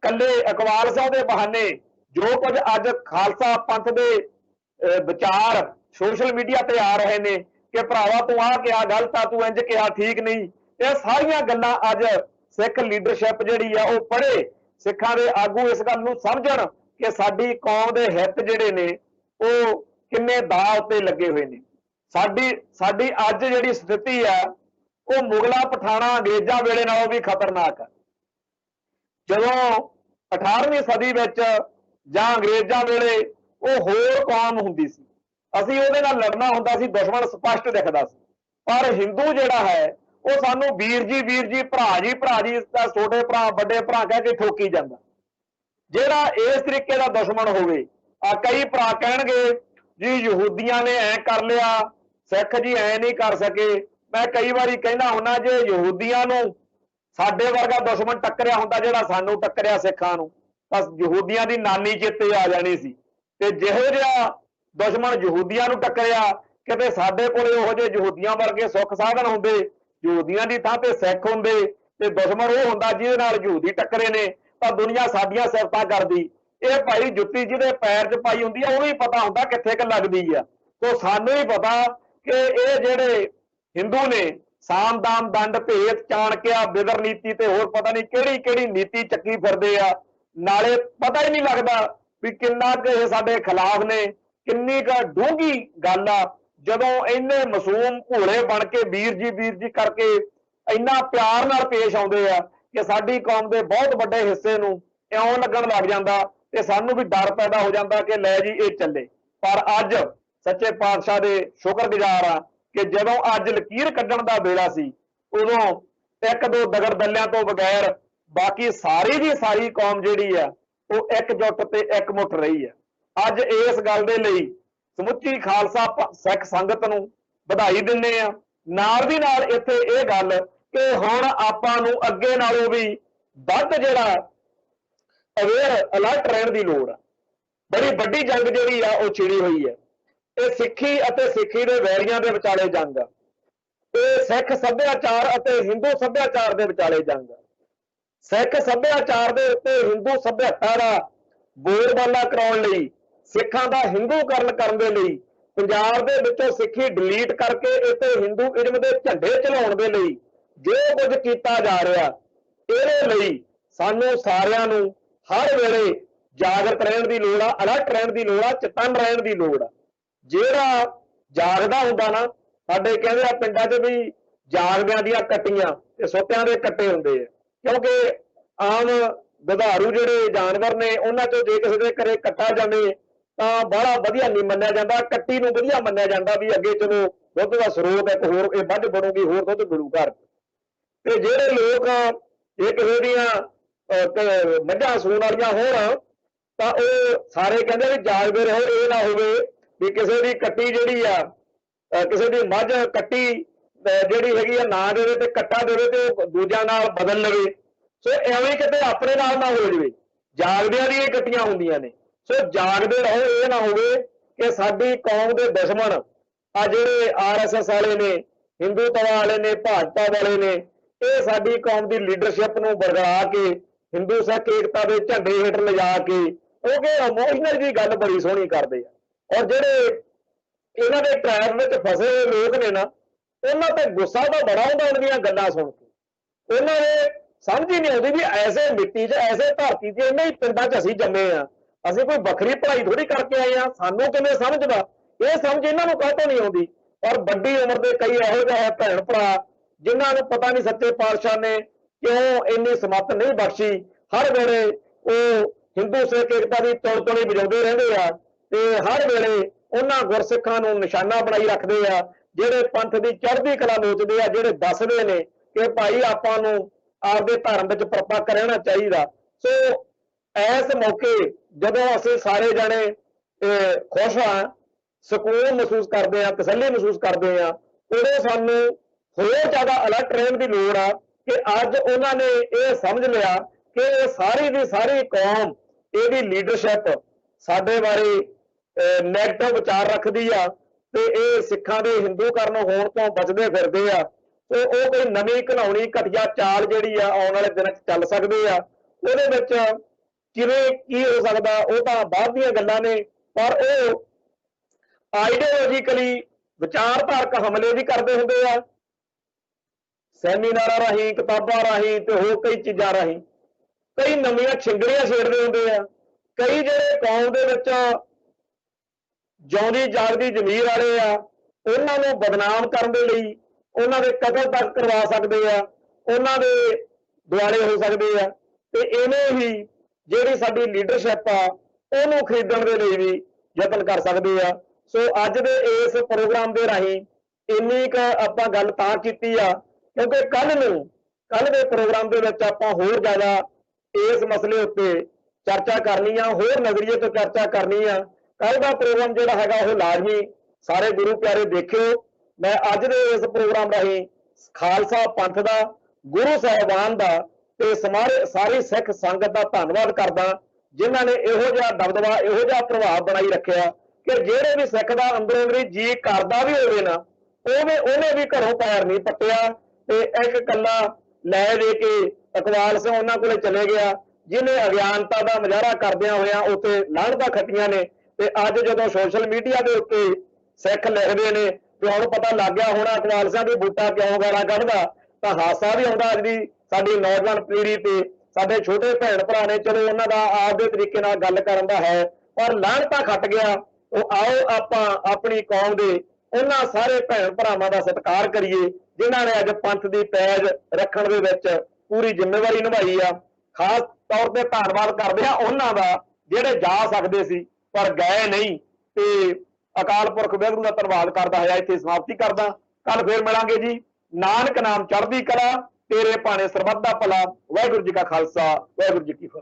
कल्ले इकबाल सिंह के बहाने जो कुछ अज खालसा पंथ के विचार सोशल मीडिया ते आ रहे ने कि भरावा तू आ क्या गलत आ, तू इंज कहा ठीक नहीं, ये सारिया गल्लां अज सिख लीडरशिप जिहड़ी आ वो पढ़े, सिखां दे आगू इस गल नूं समझण कि साडी कौम दे हित जिहड़े ने वो किन्ने दाअ उत्ते लगे हुए ने। साडी अज जिहड़ी स्थिति है वो मुगलां पठाणां अंग्रेजां वेले नालों भी खतरनाक है। जदों 18वीं सदी विच जां अंग्रेजां वेले वो होर कौम हुंदी सी, असीं उहदे नाल लड़ना हुंदा सी, दुश्मन स्पष्ट दिखदा सी, पर हिंदू जिहड़ा है वो सानू वीर जी भरा जी छोटे भरा बड़े भरा कह के ठोकी जाता। जिहड़ा इस तरीके का दुश्मन होवे, कई भरा कहणगे जी यहूदियां ने ऐ कर लिया, सिख जी ऐ नहीं कर सके। मैं कई बारी कहना हुन्ना जे यहूदियां नूं ਸਾਡੇ ਵਰਗਾ ਦੁਸ਼ਮਣ ਟੱਕਰਿਆ ਹੁੰਦਾ ਜਿਹੜਾ ਸਾਨੂੰ ਟੱਕਰਿਆ ਸਿੱਖਾਂ ਨੂੰ, ਤਾਂ ਯਹੂਦੀਆਂ ਦੀ ਨਾਨੀ ਚੇਤੇ ਆ ਜਾਣੀ ਸੀ। ਤੇ ਜਿਹੋ ਜਿਹਾ ਦੁਸ਼ਮਣ ਯਹੂਦੀਆਂ ਨੂੰ ਟੱਕਰਿਆ, ਕਿਤੇ ਸਾਡੇ ਕੋਲੇ ਉਹੋ ਜਿਹੇ ਯਹੂਦੀਆਂ ਵਰਗੇ ਸੁੱਖ ਸਾਧਨ ਹੁੰਦੇ, ਯਹੂਦੀਆਂ ਦੀ ਥਾਂ ਤੇ ਸਿੱਖ ਹੁੰਦੇ, ਤੇ ਦੁਸ਼ਮਣ ਉਹ ਹੁੰਦਾ ਜਿਹਦੇ ਨਾਲ ਯਹੂਦੀ ਟੱਕਰੇ ਨੇ, ਤਾਂ ਦੁਨੀਆ ਸਾਡੀਆਂ ਸਿਫਤਾਂ ਕਰਦੀ। ਇਹ ਭਾਈ ਜੁੱਤੀ ਜਿਹਦੇ ਪੈਰ 'ਚ ਪਾਈ ਹੁੰਦੀ ਆ ਉਹਨੂੰ ਹੀ ਪਤਾ ਹੁੰਦਾ ਕਿੱਥੇ ਕੁ ਲੱਗਦੀ ਆ। ਸੋ ਸਾਨੂੰ ਹੀ ਪਤਾ ਕਿ ਇਹ ਜਿਹੜੇ ਹਿੰਦੂ ਨੇ ਸਾਮ ਦਾਮ ਦੰਡ ਭੇਤ ਚਾਣਕਿਆ ਬਿਦਰ ਨੀਤੀ ਤੇ ਹੋਰ ਪਤਾ ਨਹੀਂ ਕਿਹੜੀ ਕਿਹੜੀ ਨੀਤੀ ਚੱਕੀ ਫਿਰਦੇ ਆ। ਨਾਲੇ ਪਤਾ ਹੀ ਨਹੀਂ ਲੱਗਦਾ ਵੀ ਕਿੰਨਾ ਕੁ ਇਹ ਸਾਡੇ ਖਿਲਾਫ ਨੇ, ਕਿੰਨੀ ਕੁ ਡੂੰਘੀ ਗੱਲ ਆ। ਜਦੋਂ ਇੰਨੇ ਮਾਸੂਮ ਭੋਲੇ ਬਣ ਕੇ ਵੀਰ ਜੀ ਕਰਕੇ ਇੰਨਾ ਪਿਆਰ ਨਾਲ ਪੇਸ਼ ਆਉਂਦੇ ਆ ਕਿ ਸਾਡੀ ਕੌਮ ਦੇ ਬਹੁਤ ਵੱਡੇ ਹਿੱਸੇ ਨੂੰ ਇਉਂ ਲੱਗਣ ਲੱਗ ਜਾਂਦਾ ਤੇ ਸਾਨੂੰ ਵੀ ਡਰ ਪੈਦਾ ਹੋ ਜਾਂਦਾ ਕਿ ਲੈ ਜੀ ਇਹ ਚੱਲੇ। ਪਰ ਅੱਜ ਸੱਚੇ ਪਾਤਸ਼ਾਹ ਦੇ ਸ਼ੁਕਰਗੁਜ਼ਾਰ ਆ ਕਿ ਜਦੋਂ ਅੱਜ ਲਕੀਰ ਕੱਢਣ ਦਾ ਵੇਲਾ ਸੀ, ਉਦੋਂ ਇੱਕ ਦੋ ਦਗੜ ਦੱਲਿਆਂ ਤੋਂ ਬਗੈਰ ਬਾਕੀ ਸਾਰੀ ਦੀ ਸਾਰੀ ਕੌਮ ਜਿਹੜੀ ਆ ਉਹ ਇਕਜੁੱਟ ਤੇ ਇਕਮੁੱਠ ਰਹੀ ਆ। ਅੱਜ ਇਸ ਗੱਲ ਦੇ ਲਈ ਸਮੁੱਚੀ ਖਾਲਸਾ ਸਿੱਖ ਸੰਗਤ ਨੂੰ ਵਧਾਈ ਦਿੰਦੇ ਆ। ਨਾਲ ਦੀ ਨਾਲ ਇੱਥੇ ਇਹ ਗੱਲ ਕਿ ਹੁਣ ਆਪਾਂ ਨੂੰ ਅੱਗੇ ਨਾਲੋਂ ਵੀ ਵੱਧ ਜਿਹੜਾ ਅਵੇਅਰ ਅਲਰਟ ਰਹਿਣ ਦੀ ਲੋੜ ਆ। ਬੜੀ ਵੱਡੀ ਜੰਗ ਜਿਹੜੀ ਆ ਉਹ ਛਿੜੀ ਹੋਈ ਹੈ। ਇਹ ਸਿੱਖੀ ਅਤੇ ਸਿੱਖੀ ਦੇ ਵੈਰੀਆਂ ਦੇ ਵਿਚਾਲੇ ਜੰਗ ਆ। ਇਹ ਸਿੱਖ ਸੱਭਿਆਚਾਰ ਅਤੇ ਹਿੰਦੂ ਸੱਭਿਆਚਾਰ ਦੇ ਵਿਚਾਲੇ ਜੰਗ ਆ। ਸਿੱਖ ਸੱਭਿਆਚਾਰ ਦੇ ਉੱਤੇ ਹਿੰਦੂ ਸੱਭਿਅਤਾ ਦਾ ਬੋਲਬਾਲਾ ਕਰਾਉਣ ਲਈ, ਸਿੱਖਾਂ ਦਾ ਹਿੰਦੂਕਰਨ ਕਰਨ ਦੇ ਲਈ, ਪੰਜਾਬ ਦੇ ਵਿੱਚੋਂ ਸਿੱਖੀ ਡਿਲੀਟ ਕਰਕੇ ਇੱਥੇ ਹਿੰਦੂਇਜ਼ਮ ਦੇ ਝੰਡੇ ਚਲਾਉਣ ਦੇ ਲਈ ਜੋ ਕੁਝ ਕੀਤਾ ਜਾ ਰਿਹਾ, ਇਹਦੇ ਲਈ ਸਾਨੂੰ ਸਾਰਿਆਂ ਨੂੰ ਹਰ ਵੇਲੇ ਜਾਗਰਤ ਰਹਿਣ ਦੀ ਲੋੜ ਆ, ਅਲਰਟ ਰਹਿਣ ਦੀ ਲੋੜ ਆ, ਚਤੰਨ ਰਹਿਣ ਦੀ ਲੋੜ ਆ। ਜਿਹੜਾ ਜਾਗਦਾ ਹੁੰਦਾ ਨਾ, ਸਾਡੇ ਕਹਿੰਦੇ ਆ ਪਿੰਡਾਂ 'ਚ ਵੀ ਜਾਗਦਿਆਂ ਦੀਆਂ ਕੱਟੀਆਂ ਤੇ ਸੁੱਤਿਆਂ ਦੇ ਕੱਟੇ ਹੁੰਦੇ ਆ। ਕਿਉਂਕਿ ਆਮ ਦੁਧਾਰੂ ਜਿਹੜੇ ਜਾਨਵਰ ਨੇ ਉਹਨਾਂ 'ਚੋਂ ਜੇ ਕਿਸੇ ਦੇ ਘਰੇ ਕੱਟਾ ਜਾਵੇ ਤਾਂ ਬੜਾ ਵਧੀਆ ਨਹੀਂ ਮੰਨਿਆ ਜਾਂਦਾ, ਕੱਟੀ ਨੂੰ ਵਧੀਆ ਮੰਨਿਆ ਜਾਂਦਾ ਵੀ ਅੱਗੇ ਚਲੋ ਦੁੱਧ ਦਾ ਸਰੋਤ ਇੱਕ ਹੋਰ ਇਹ ਵੱਧ ਬਣੂਗੀ, ਹੋਰ ਦੁੱਧ ਮਿਲੂ ਘਰ। ਤੇ ਜਿਹੜੇ ਲੋਕ ਇਹ ਕਿਸੇ ਦੀਆਂ ਮੱਝਾਂ ਸੂਣ ਵਾਲੀਆਂ ਹੋਣ ਤਾਂ ਉਹ ਸਾਰੇ ਕਹਿੰਦੇ ਵੀ ਜਾਗਦੇ ਰਹੋ, ਇਹ ਨਾ ਹੋਵੇ ਵੀ ਕਿਸੇ ਦੀ ਕੱਟੀ ਜਿਹੜੀ ਆ, ਕਿਸੇ ਦੀ ਮੱਝ ਕੱਟੀ ਜਿਹੜੀ ਹੈਗੀ ਆ ਨਾ ਦੇਵੇ ਤੇ ਕੱਟਾ ਦੇਵੇ ਤੇ ਉਹ ਦੂਜਿਆਂ ਨਾਲ ਬਦਲ ਲਵੇ। ਸੋ ਐਵੇਂ ਕਿਤੇ ਆਪਣੇ ਨਾਲ ਨਾ ਹੋ ਜਾਵੇ। ਜਾਗਦਿਆਂ ਦੀਆਂ ਕੱਟੀਆਂ ਹੁੰਦੀਆਂ ਨੇ। ਸੋ ਜਾਗਦੇ ਰਹੋ, ਇਹ ਨਾ ਹੋਵੇ ਕਿ ਸਾਡੀ ਕੌਮ ਦੇ ਦੁਸ਼ਮਣ ਆ ਜਿਹੜੇ RSS ਵਾਲੇ ਨੇ, ਹਿੰਦੂਤਵਾ ਵਾਲੇ ਨੇ, ਭਾਜਪਾ ਵਾਲੇ ਨੇ, ਇਹ ਸਾਡੀ ਕੌਮ ਦੀ ਲੀਡਰਸ਼ਿਪ ਨੂੰ ਬਰਗਲਾ ਕੇ ਹਿੰਦੂ ਸਿੱਖ ਏਕਤਾ ਦੇ ਝੰਡੇ ਹੇਠ ਲਿਜਾ ਕੇ, ਕਿਉਂਕਿ ਇਮੋਸ਼ਨਲ ਦੀ ਗੱਲ ਬੜੀ ਸੋਹਣੀ ਕਰਦੇ ਆ। ਔਰ ਜਿਹੜੇ ਇਹਨਾਂ ਦੇ ਟ੍ਰੈਪ ਵਿੱਚ ਫਸੇ ਹੋਏ ਲੋਕ ਨੇ ਨਾ, ਉਹਨਾਂ ਤੇ ਗੁੱਸਾ ਤਾਂ ਬੜਾ ਹੁੰਦਾ ਉਹਨਾਂ ਦੀਆਂ ਗੱਲਾਂ ਸੁਣ ਕੇ। ਉਹਨਾਂ ਨੇ ਸਮਝ ਹੀ ਨਹੀਂ ਆਉਂਦੀ ਵੀ ਐਸੇ ਮਿੱਟੀ 'ਚ, ਐਸੇ ਧਰਤੀ 'ਚ, ਇੰਨੇ ਹੀ ਪਿੰਡਾਂ 'ਚ ਅਸੀਂ ਜੰਮੇ ਆ, ਅਸੀਂ ਕੋਈ ਵੱਖਰੀ ਪੜ੍ਹਾਈ ਥੋੜੀ ਕਰਕੇ ਆਏ ਆ, ਸਾਨੂੰ ਕਿਵੇਂ ਸਮਝਦਾ ਇਹ ਸਮਝ ਇਹਨਾਂ ਨੂੰ ਕਾਹਤੋਂ ਨਹੀਂ ਆਉਂਦੀ। ਔਰ ਵੱਡੀ ਉਮਰ ਦੇ ਕਈ ਇਹੋ ਜਿਹੇ ਭੈਣ ਭਰਾ ਜਿਨ੍ਹਾਂ ਨੂੰ ਪਤਾ ਨਹੀਂ ਸੱਚੇ ਪਾਤਸ਼ਾਹ ਨੇ ਕਿਉਂ ਇੰਨੀ ਸਮੱਤ ਨਹੀਂ ਬਖਸ਼ੀ, ਹਰ ਵੇਲੇ ਉਹ ਹਿੰਦੂ ਸਿੱਖ ਏਕਤਾ ਦੀ ਤੁਲਤੁਲੀ ਵਜਾਉਂਦੇ ਰਹਿੰਦੇ ਆ ਤੇ ਹਰ ਵੇਲੇ ਉਹਨਾਂ ਗੁਰਸਿੱਖਾਂ ਨੂੰ ਨਿਸ਼ਾਨਾ ਬਣਾਈ ਰੱਖਦੇ ਆ ਜਿਹੜੇ ਪੰਥ ਦੀ ਚੜ੍ਹਦੀ ਕਲਾ ਲੋਚਦੇ ਆ, ਜਿਹੜੇ ਦੱਸਦੇ ਨੇ ਕਿ ਭਾਈ ਆਪਾਂ ਨੂੰ ਆਪਦੇ ਧਰਮ ਵਿੱਚ ਪਰਪੱਕ ਰਹਿਣਾ ਚਾਹੀਦਾ। ਸੋ ਇਸ ਮੌਕੇ ਜਦੋਂ ਅਸੀਂ ਸਾਰੇ ਜਾਣੇ ਖੁਸ਼ ਹਾਂ, ਸਕੂਨ ਮਹਿਸੂਸ ਕਰਦੇ ਆ, ਤਸੱਲੀ ਮਹਿਸੂਸ ਕਰਦੇ ਆ, ਉਦੋਂ ਸਾਨੂੰ ਹੋਰ ਜ਼ਿਆਦਾ ਅਲਰਟ ਰਹਿਣ ਦੀ ਲੋੜ ਆ ਕਿ ਅੱਜ ਉਹਨਾਂ ਨੇ ਇਹ ਸਮਝ ਲਿਆ ਕਿ ਇਹ ਸਾਰੀ ਦੀ ਸਾਰੀ ਕੌਮ, ਇਹਦੀ ਲੀਡਰਸ਼ਿਪ ਸਾਡੇ ਬਾਰੇ ਨੈਗੇਟਿਵ ਵਿਚਾਰ ਰੱਖਦੀ ਆ ਤੇ ਇਹ ਸਿੱਖਾਂ ਦੇ ਹਿੰਦੂਕਰਨ ਹੋਣ ਤੋਂ ਬਚਦੇ ਫਿਰਦੇ ਆ। ਤੇ ਉਹ ਕੋਈ ਨਵੀਂ ਘਿਨਾਉਣੀ ਘਟੀਆ ਚਾਲ ਜਿਹੜੀ ਆ ਆਉਣ ਵਾਲੇ ਦਿਨਾਂ 'ਚ ਚੱਲ ਸਕਦੇ ਆ। ਉਹਦੇ ਵਿੱਚ ਕਿਵੇਂ ਕੀ ਹੋ ਸਕਦਾ ਉਹ ਤਾਂ ਬਾਅਦ ਦੀਆਂ ਗੱਲਾਂ ਨੇ, ਪਰ ਉਹ ਆਈਡੀਓਲੋਜੀਕਲੀ ਵਿਚਾਰਧਾਰਕ ਹਮਲੇ ਵੀ ਕਰਦੇ ਹੁੰਦੇ ਆ, ਸੈਮੀਨਾਰਾਂ ਰਾਹੀਂ, ਕਿਤਾਬਾਂ ਰਾਹੀਂ ਤੇ ਹੋਰ ਕਈ ਚੀਜ਼ਾਂ ਰਾਹੀਂ। ਕਈ ਨਵੀਆਂ ਛਿੰਗੜੀਆਂ ਛੇੜਦੇ ਹੁੰਦੇ ਆ। ਕਈ ਜਿਹੜੇ ਕੌਮ ਦੇ ਵਿੱਚ ਜਿਉਂਦੀ ਜਾਗਦੀ ਜ਼ਮੀਰ ਵਾਲੇ ਆ, ਉਹਨਾਂ ਨੂੰ ਬਦਨਾਮ ਕਰਨ ਦੇ ਲਈ ਉਹਨਾਂ ਦੇ ਕਤਲ ਤੱਕ ਕਰਵਾ ਸਕਦੇ ਆ, ਉਹਨਾਂ ਦੇ ਦੁਆਲੇ ਹੋ ਸਕਦੇ ਆ। ਤੇ ਇਵੇਂ ਹੀ ਜਿਹੜੀ ਸਾਡੀ ਲੀਡਰਸ਼ਿਪ ਆ ਉਹਨੂੰ ਖਰੀਦਣ ਦੇ ਲਈ ਵੀ ਯਤਨ ਕਰ ਸਕਦੇ ਆ। ਸੋ ਅੱਜ ਦੇ ਇਸ ਪ੍ਰੋਗਰਾਮ ਦੇ ਰਾਹੀਂ ਇੰਨੀ ਕੁ ਆਪਾਂ ਗੱਲ ਤਾਂ ਕੀਤੀ ਆ ਕਿਉਂਕਿ ਕੱਲ ਦੇ ਪ੍ਰੋਗਰਾਮ ਦੇ ਵਿੱਚ ਆਪਾਂ ਹੋਰ ਜ਼ਿਆਦਾ ਇਸ ਮਸਲੇ ਉੱਤੇ ਚਰਚਾ ਕਰਨੀ ਆ, ਹੋਰ ਨਜ਼ਰੀਏ ਤੋਂ ਚਰਚਾ ਕਰਨੀ ਆ। ਕੱਲ ਦਾ ਪ੍ਰੋਗਰਾਮ ਜਿਹੜਾ ਹੈਗਾ ਉਹ ਲਾਜ਼ਮੀ ਸਾਰੇ ਗੁਰੂ ਪਿਆਰੇ ਦੇਖਿਓ। ਮੈਂ ਅੱਜ ਦੇ ਇਸ ਪ੍ਰੋਗਰਾਮ ਰਾਹੀਂ ਖਾਲਸਾ ਪੰਥ ਦਾ, ਗੁਰੂ ਸਾਹਿਬਾਨ ਦਾ ਤੇ ਸਾਰੀ ਸਿੱਖ ਸੰਗਤ ਦਾ ਧੰਨਵਾਦ ਕਰਦਾ ਜਿਨ੍ਹਾਂ ਨੇ ਇਹੋ ਜਿਹਾ ਦਬਦਬਾ ਇਹੋ ਜਿਹਾ ਪ੍ਰਭਾਵ ਬਣਾਈ ਰੱਖਿਆ ਕਿ ਜਿਹੜੇ ਵੀ ਸਿੱਖ ਦਾ ਅੰਦਰੋਂ ਅੰਦਰੀ ਜੀ ਕਰਦਾ ਵੀ ਹੋਵੇ ਨਾ ਉਹਨੇ ਵੀ ਘਰੋਂ ਪੈਰ ਨਹੀਂ ਪੱਟਿਆ ਤੇ ਇੱਕ ਕੱਲਾ ਲੈ ਦੇ ਕੇ ਇਕਬਾਲ ਸਿੰਘ ਉਹਨਾਂ ਕੋਲੇ ਚਲੇ ਗਿਆ ਜਿਹਨੇ ਅਗਿਆਨਤਾ ਦਾ ਮੁਜ਼ਾਹਰਾ ਕਰਦਿਆਂ ਹੋਇਆਂ ਉੱਥੇ ਲਾਹਣਤਾਂ ਖੱਟੀਆਂ ਨੇ। ਤੇ ਅੱਜ ਜਦੋਂ ਸੋਸ਼ਲ ਮੀਡੀਆ ਦੇ ਉੱਤੇ ਸਿੱਖ ਲਿਖਦੇ ਨੇ ਤੇ ਹੁਣ ਪਤਾ ਲੱਗ ਗਿਆ ਹੋਣਾ ਇਕਬਾਲ ਸਿੰਘ ਦੀ ਬੂਟਾ ਕਿਉਂ ਗਾਲਾਂ ਕੱਢਦਾ, ਤਾਂ ਹਾਸਾ ਵੀ ਆਉਂਦਾ ਅੱਜ ਦੀ ਸਾਡੀ ਨੌਜਵਾਨ ਪੀੜ੍ਹੀ ਤੇ ਸਾਡੇ ਛੋਟੇ ਭੈਣ ਭਰਾ ਨੇ। ਚਲੋ ਉਹਨਾਂ ਦਾ ਆਪਦੇ ਤਰੀਕੇ ਨਾਲ ਗੱਲ ਕਰਨ ਦਾ ਹੈ ਪਰ ਲਾਹਣਤਾਂ ਖੱਟ ਗਿਆ। ਉਹ ਆਓ ਆਪਾਂ ਆਪਣੀ ਕੌਮ ਦੇ ਉਹਨਾਂ ਸਾਰੇ ਭੈਣ ਭਰਾਵਾਂ ਦਾ ਸਤਿਕਾਰ ਕਰੀਏ ਜਿਨ੍ਹਾਂ ਨੇ ਅੱਜ ਪੰਥ ਦੀ ਪੈਜ ਰੱਖਣ ਦੇ ਵਿੱਚ ਪੂਰੀ ਜ਼ਿੰਮੇਵਾਰੀ ਨਿਭਾਈ ਆ। ਖਾਸ ਤੌਰ ਤੇ ਧੰਨਵਾਦ ਕਰਦੇ ਆ ਉਹਨਾਂ ਦਾ ਜਿਹੜੇ ਜਾ ਸਕਦੇ ਸੀ ਪਰ ਗਏ ਨਹੀਂ। ਤੇ ਅਕਾਲ ਪੁਰਖ ਵਾਹਿਗੁਰੂ ਦਾ ਧੰਨਵਾਦ ਕਰਦਾ ਹੋਇਆ ਇੱਥੇ ਸਮਾਪਤੀ ਕਰਦਾ। ਕੱਲ ਫੇਰ ਮਿਲਾਂਗੇ ਜੀ। ਨਾਨਕ ਨਾਮ ਚੜ੍ਹਦੀ ਕਲਾ, ਤੇਰੇ ਭਾਣੇ ਸਰਬੱਤ ਦਾ ਭਲਾ। ਵਾਹਿਗੁਰੂ ਜੀ ਕਾ ਖਾਲਸਾ, ਵਾਹਿਗੁਰੂ ਜੀ ਕੀ ਫਤਿਹ।